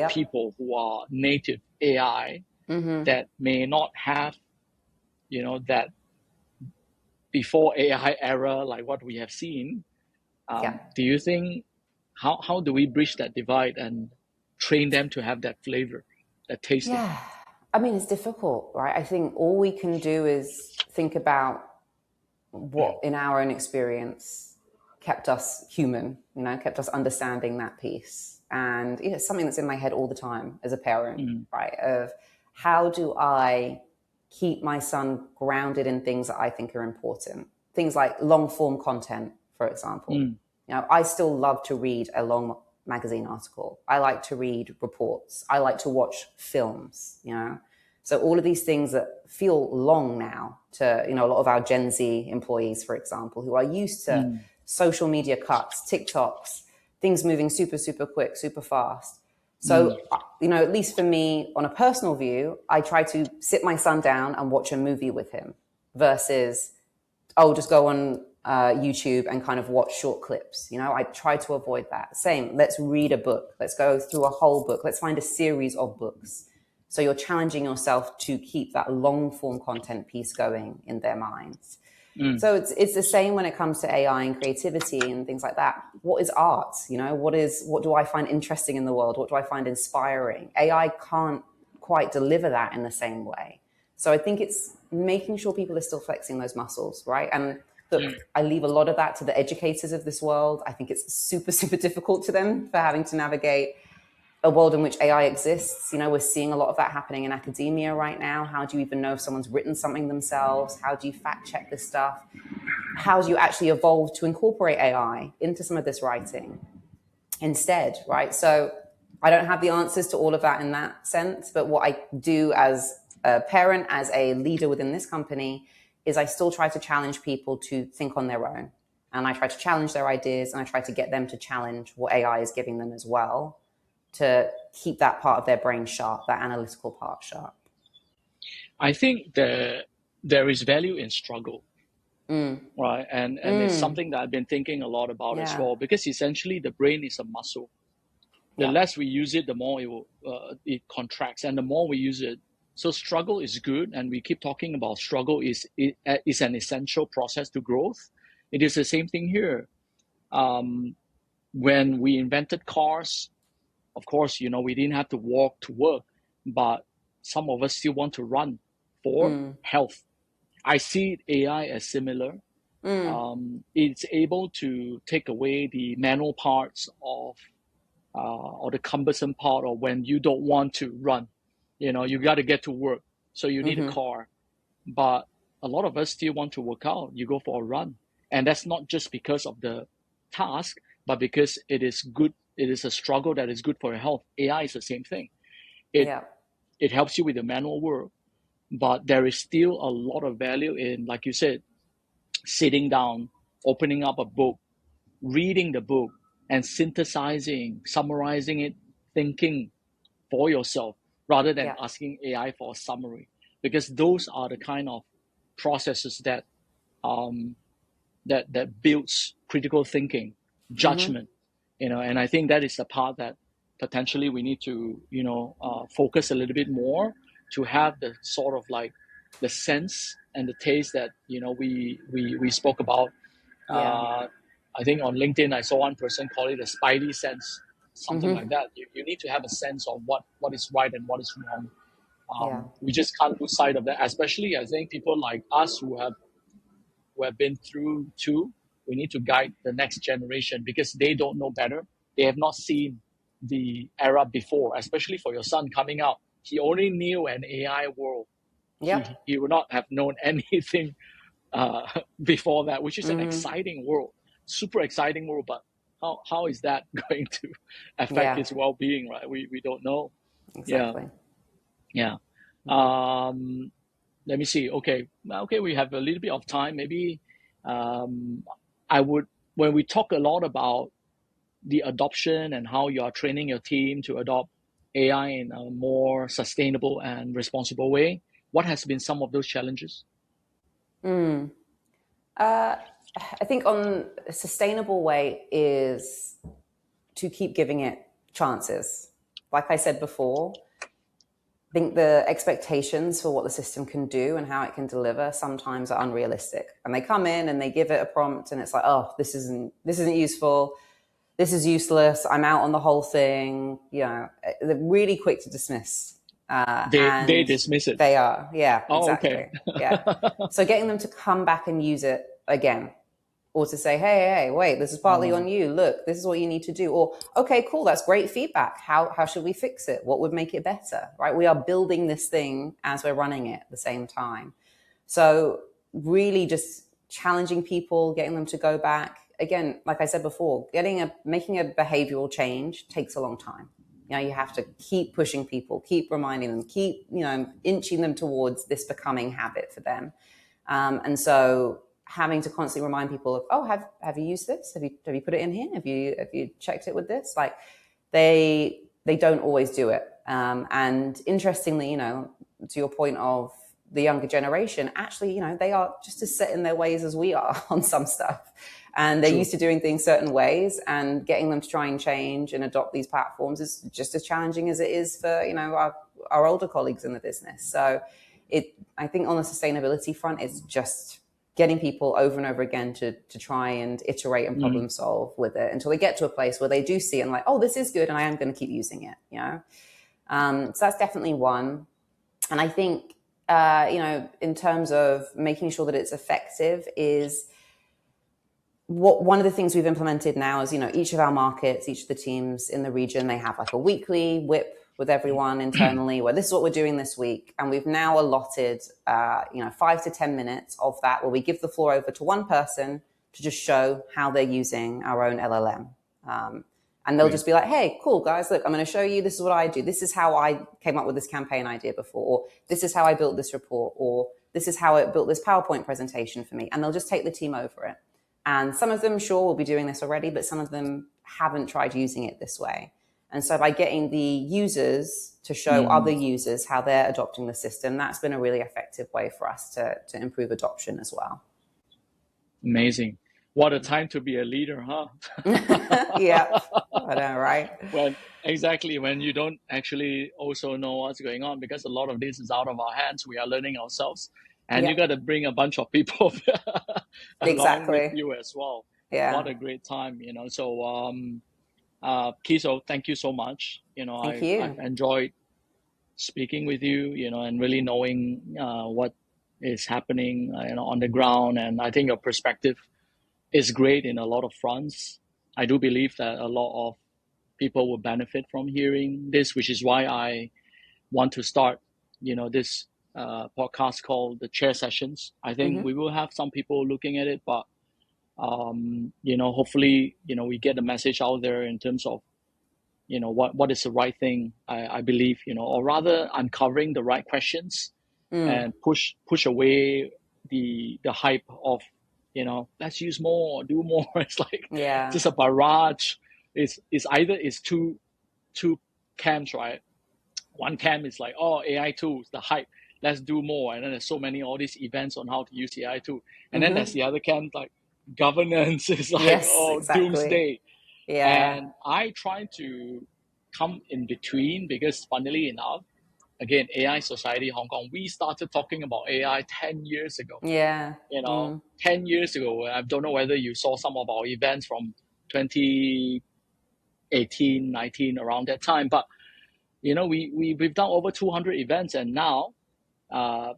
[SPEAKER 2] people who are native AI that may not have, that before AI era, like what we have seen? Do you think, how do we bridge that divide and train them to have that flavor, that tasting?
[SPEAKER 1] Yeah, I mean, it's difficult, right? I think all we can do is think about what in our own experience kept us human, kept us understanding that piece. And it's something that's in my head all the time as a parent, right? Of how do I keep my son grounded in things that I think are important? Things like long form content, for example. I still love to read a long magazine article. I like to read reports. I like to watch films, So all of these things that feel long now to, a lot of our Gen Z employees, for example, who are used to social media cuts, TikToks, things moving super, super quick, super fast. So, at least for me, on a personal view, I try to sit my son down and watch a movie with him versus, just go on YouTube and kind of watch short clips. I try to avoid that. Same, let's read a book. Let's go through a whole book. Let's find a series of books. So you're challenging yourself to keep that long form content piece going in their minds. So it's the same when it comes to AI and creativity and things like that. What is art? What do I find interesting in the world? What do I find inspiring? AI can't quite deliver that in the same way. So I think it's making sure people are still flexing those muscles, right? And look, I leave a lot of that to the educators of this world. I think it's super, super difficult to them for having to navigate a world in which AI exists. We're seeing a lot of that happening in academia right now. How do you even know if someone's written something themselves? How do you fact check this stuff? How do you actually evolve to incorporate AI into some of this writing instead, right? So I don't have the answers to all of that in that sense, but what I do as a parent, as a leader within this company, is I still try to challenge people to think on their own. And I try to challenge their ideas, and I try to get them to challenge what AI is giving them as well, to keep that part of their brain sharp, that analytical part sharp.
[SPEAKER 2] I think there is value in struggle, right? And it's something that I've been thinking a lot about as well, because essentially the brain is a muscle. The less we use it, the more it contracts, and the more we use it. So struggle is good, and we keep talking about struggle is an essential process to growth. It is the same thing here. When we invented cars, of course, we didn't have to walk to work, but some of us still want to run for health. I see AI as similar. It's able to take away the manual parts of or the cumbersome part of when you don't want to run. You got to get to work, so you need a car. But a lot of us still want to work out. You go for a run, and that's not just because of the task, but because it is good. It is a struggle that is good for your health. AI is the same thing. It helps you with the manual work, but there is still a lot of value in, like you said, sitting down, opening up a book, reading the book, and synthesizing, summarizing it, thinking for yourself rather than asking AI for a summary, because those are the kind of processes that that builds critical thinking, judgment, and I think that is the part that potentially we need to focus a little bit more, to have the sort of like the sense and the taste that we spoke about.
[SPEAKER 1] Yeah.
[SPEAKER 2] I think on LinkedIn I saw one person call it a spidey sense, something
[SPEAKER 1] Mm-hmm.
[SPEAKER 2] like that. You need to have a sense of what is right and what is wrong.
[SPEAKER 1] Yeah.
[SPEAKER 2] We just can't lose sight of that, especially I think people like us who have been through too. We need to guide the next generation because they don't know better. They have not seen the era before, especially for your son coming out. He only knew an AI world.
[SPEAKER 1] Yep.
[SPEAKER 2] He would not have known anything before that, which is an
[SPEAKER 1] Mm-hmm.
[SPEAKER 2] exciting world, super exciting world. But how is that going to affect
[SPEAKER 1] Yeah.
[SPEAKER 2] his well-being, right? We don't know. Yeah,
[SPEAKER 1] Exactly.
[SPEAKER 2] yeah.
[SPEAKER 1] Mm-hmm.
[SPEAKER 2] Let me see. Okay, we have a little bit of time. Maybe um, I would, when we talk a lot about the adoption and how you are training your team to adopt AI in a more sustainable and responsible way, what has been some of those challenges?
[SPEAKER 1] Mm. I think on a sustainable way is to keep giving it chances. Like I said before, I think the expectations for what the system can do and how it can deliver sometimes are unrealistic. And they come in and they give it a prompt and it's like, oh, this isn't useful. This is useless. I'm out on the whole thing. They're really quick to dismiss.
[SPEAKER 2] They
[SPEAKER 1] And
[SPEAKER 2] dismiss it.
[SPEAKER 1] they are. Yeah,
[SPEAKER 2] Oh, okay.
[SPEAKER 1] exactly. Yeah. So getting them to come back and use it again, or to say, hey, wait, this is partly on you. Look, this is what you need to do. Or, okay, cool, that's great feedback. How should we fix it? What would make it better, right? We are building this thing as we're running it at the same time. So really just challenging people, getting them to go back. Again, like I said before, making a behavioral change takes a long time. You have to keep pushing people, keep reminding them, keep, inching them towards this becoming habit for them. And so having to constantly remind people of, oh, have you used this? Have you put it in here? Have you checked it with this? Like they don't always do it. And interestingly, to your point of the younger generation, actually, they are just as set in their ways as we are on some stuff. And they're
[SPEAKER 2] True.
[SPEAKER 1] used to doing things certain ways, and getting them to try and change and adopt these platforms is just as challenging as it is for, our older colleagues in the business. So I think on the sustainability front, it's just getting people over and over again to try and iterate and problem solve with it until they get to a place where they do see it and like, oh, this is good and I am going to keep using it, So that's definitely one. And I think, in terms of making sure that it's effective is one of the things we've implemented now is, each of our markets, each of the teams in the region, they have like a weekly whip with everyone internally where this is what we're doing this week. And we've now allotted, 5 to 10 minutes of that where we give the floor over to one person to just show how they're using our own LLM. And they'll just be like, hey, cool, guys, look, I'm going to show you. This is what I do. This is how I came up with this campaign idea before. Or this is how I built this report. Or this is how it built this PowerPoint presentation for me. And they'll just take the team over it. And some of them, sure, will be doing this already, but some of them haven't tried using it this way. And so by getting the users to show other users how they're adopting the system, that's been a really effective way for us to improve adoption as well.
[SPEAKER 2] Amazing. What a time to be a leader, huh?
[SPEAKER 1] Yeah, I know, right?
[SPEAKER 2] When you don't actually also know what's going on, because a lot of this is out of our hands. We are learning ourselves. And you got to bring a bunch of people along with you as well.
[SPEAKER 1] Yeah.
[SPEAKER 2] What a great time, So, Keso, thank you so much.
[SPEAKER 1] Thank you.
[SPEAKER 2] I've enjoyed speaking with you, and really knowing what is happening, on the ground. And I think your perspective is great in a lot of fronts. I do believe that a lot of people will benefit from hearing this, which is why I want to start, this podcast called the Chair Sessions. I think we will have some people looking at it, but hopefully, we get the message out there in terms of, what is the right thing. I believe, or rather uncovering the right questions and push away the hype of, let's use more, do more. It's like just a barrage. It's two camps, right? One camp is like, oh, AI tools, the hype, let's do more. And then there's so many, all these events on how to use the AI tool. And then there's the other camp, like governance is like, doomsday.
[SPEAKER 1] Yeah.
[SPEAKER 2] And I try to come in between because funnily enough, again, AI Society Hong Kong, we started talking about AI 10 years ago.
[SPEAKER 1] Yeah.
[SPEAKER 2] 10 years ago. I don't know whether you saw some of our events from 2018, 19, around that time. But, we've done over 200 events, and now I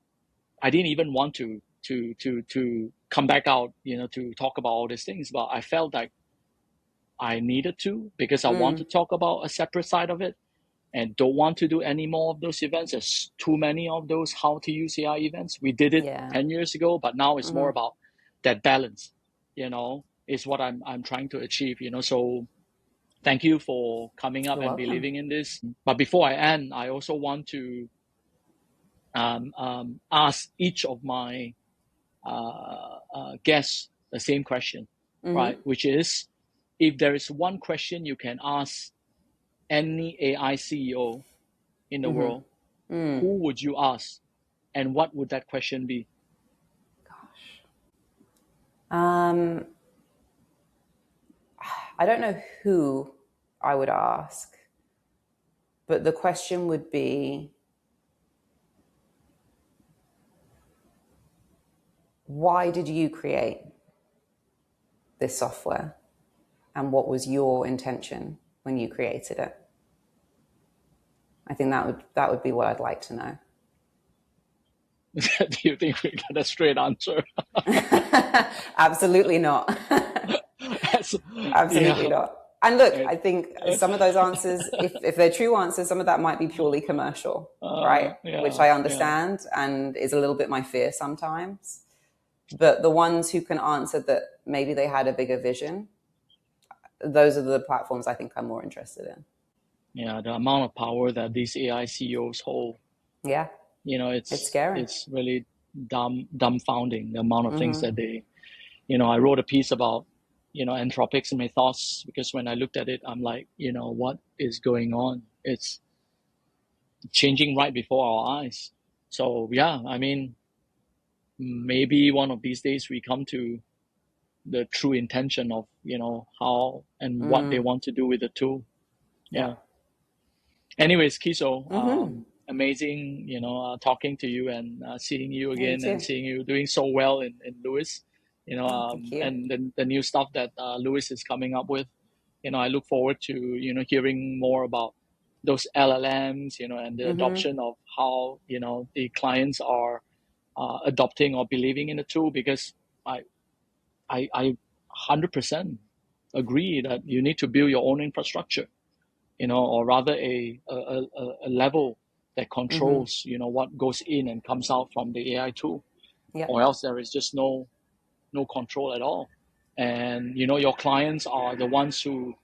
[SPEAKER 2] didn't even want to come back out, to talk about all these things. But I felt like I needed to, because I want to talk about a separate side of it, and don't want to do any more of those events. There's too many of those how to use AI events. We did it 10 years ago, but now it's more about that balance, is what I'm trying to achieve, So thank you for coming up and believing in this. But before I end, I also want to ask each of my guests the same question, right? Which is, if there is one question you can ask any AI CEO in the world, who would you ask, and what would that question be?
[SPEAKER 1] I don't know who I would ask, but the question would be, why did you create this software, and what was your intention when you created it? I think that would be what I'd like to know.
[SPEAKER 2] Do you think we got a straight answer?
[SPEAKER 1] Absolutely not. Absolutely not. And look, I think some of those answers, if they're true answers, some of that might be purely commercial, right? Which I understand and is a little bit my fear sometimes. But the ones who can answer that maybe they had a bigger vision, those are the platforms I think I'm more interested in.
[SPEAKER 2] Yeah, the amount of power that these AI CEOs hold.
[SPEAKER 1] Yeah.
[SPEAKER 2] It's
[SPEAKER 1] scary.
[SPEAKER 2] It's really dumbfounding, the amount of things that they, I wrote a piece about, Anthropics and my thoughts, because when I looked at it, I'm like, what is going on? It's changing right before our eyes. So yeah, I mean, maybe one of these days we come to the true intention of, how and what they want to do with the tool. Yeah. Anyways, Keso, amazing, talking to you and seeing you again, and seeing you doing so well in Lewis, and the new stuff that Lewis is coming up with. I look forward to, hearing more about those LLMs, and the adoption of how, the clients are adopting or believing in the tool, because I 100% agree that you need to build your own infrastructure, or rather a level that controls, what goes in and comes out from the AI tool, or else there is just no control at all. And, your clients are the ones who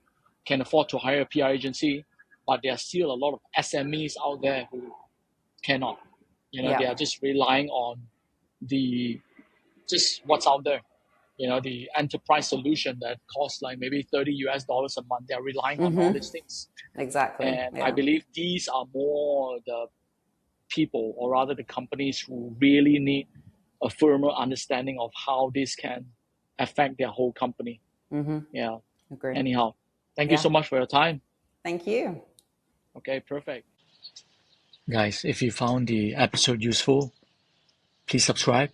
[SPEAKER 2] can afford to hire a PR agency, but there are still a lot of SMEs out there who cannot, they are just relying on just what's out there. The enterprise solution that costs like maybe $30 a month. They're relying on all these things.
[SPEAKER 1] Exactly.
[SPEAKER 2] And I believe these are more the people, or rather the companies, who really need a firmer understanding of how this can affect their whole company. Yeah.
[SPEAKER 1] Agreed.
[SPEAKER 2] Anyhow, thank you so much for your time.
[SPEAKER 1] Thank you.
[SPEAKER 2] Okay, perfect. Guys, if you found the episode useful, please subscribe,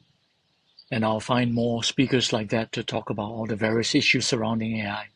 [SPEAKER 2] and I'll find more speakers like that to talk about all the various issues surrounding AI.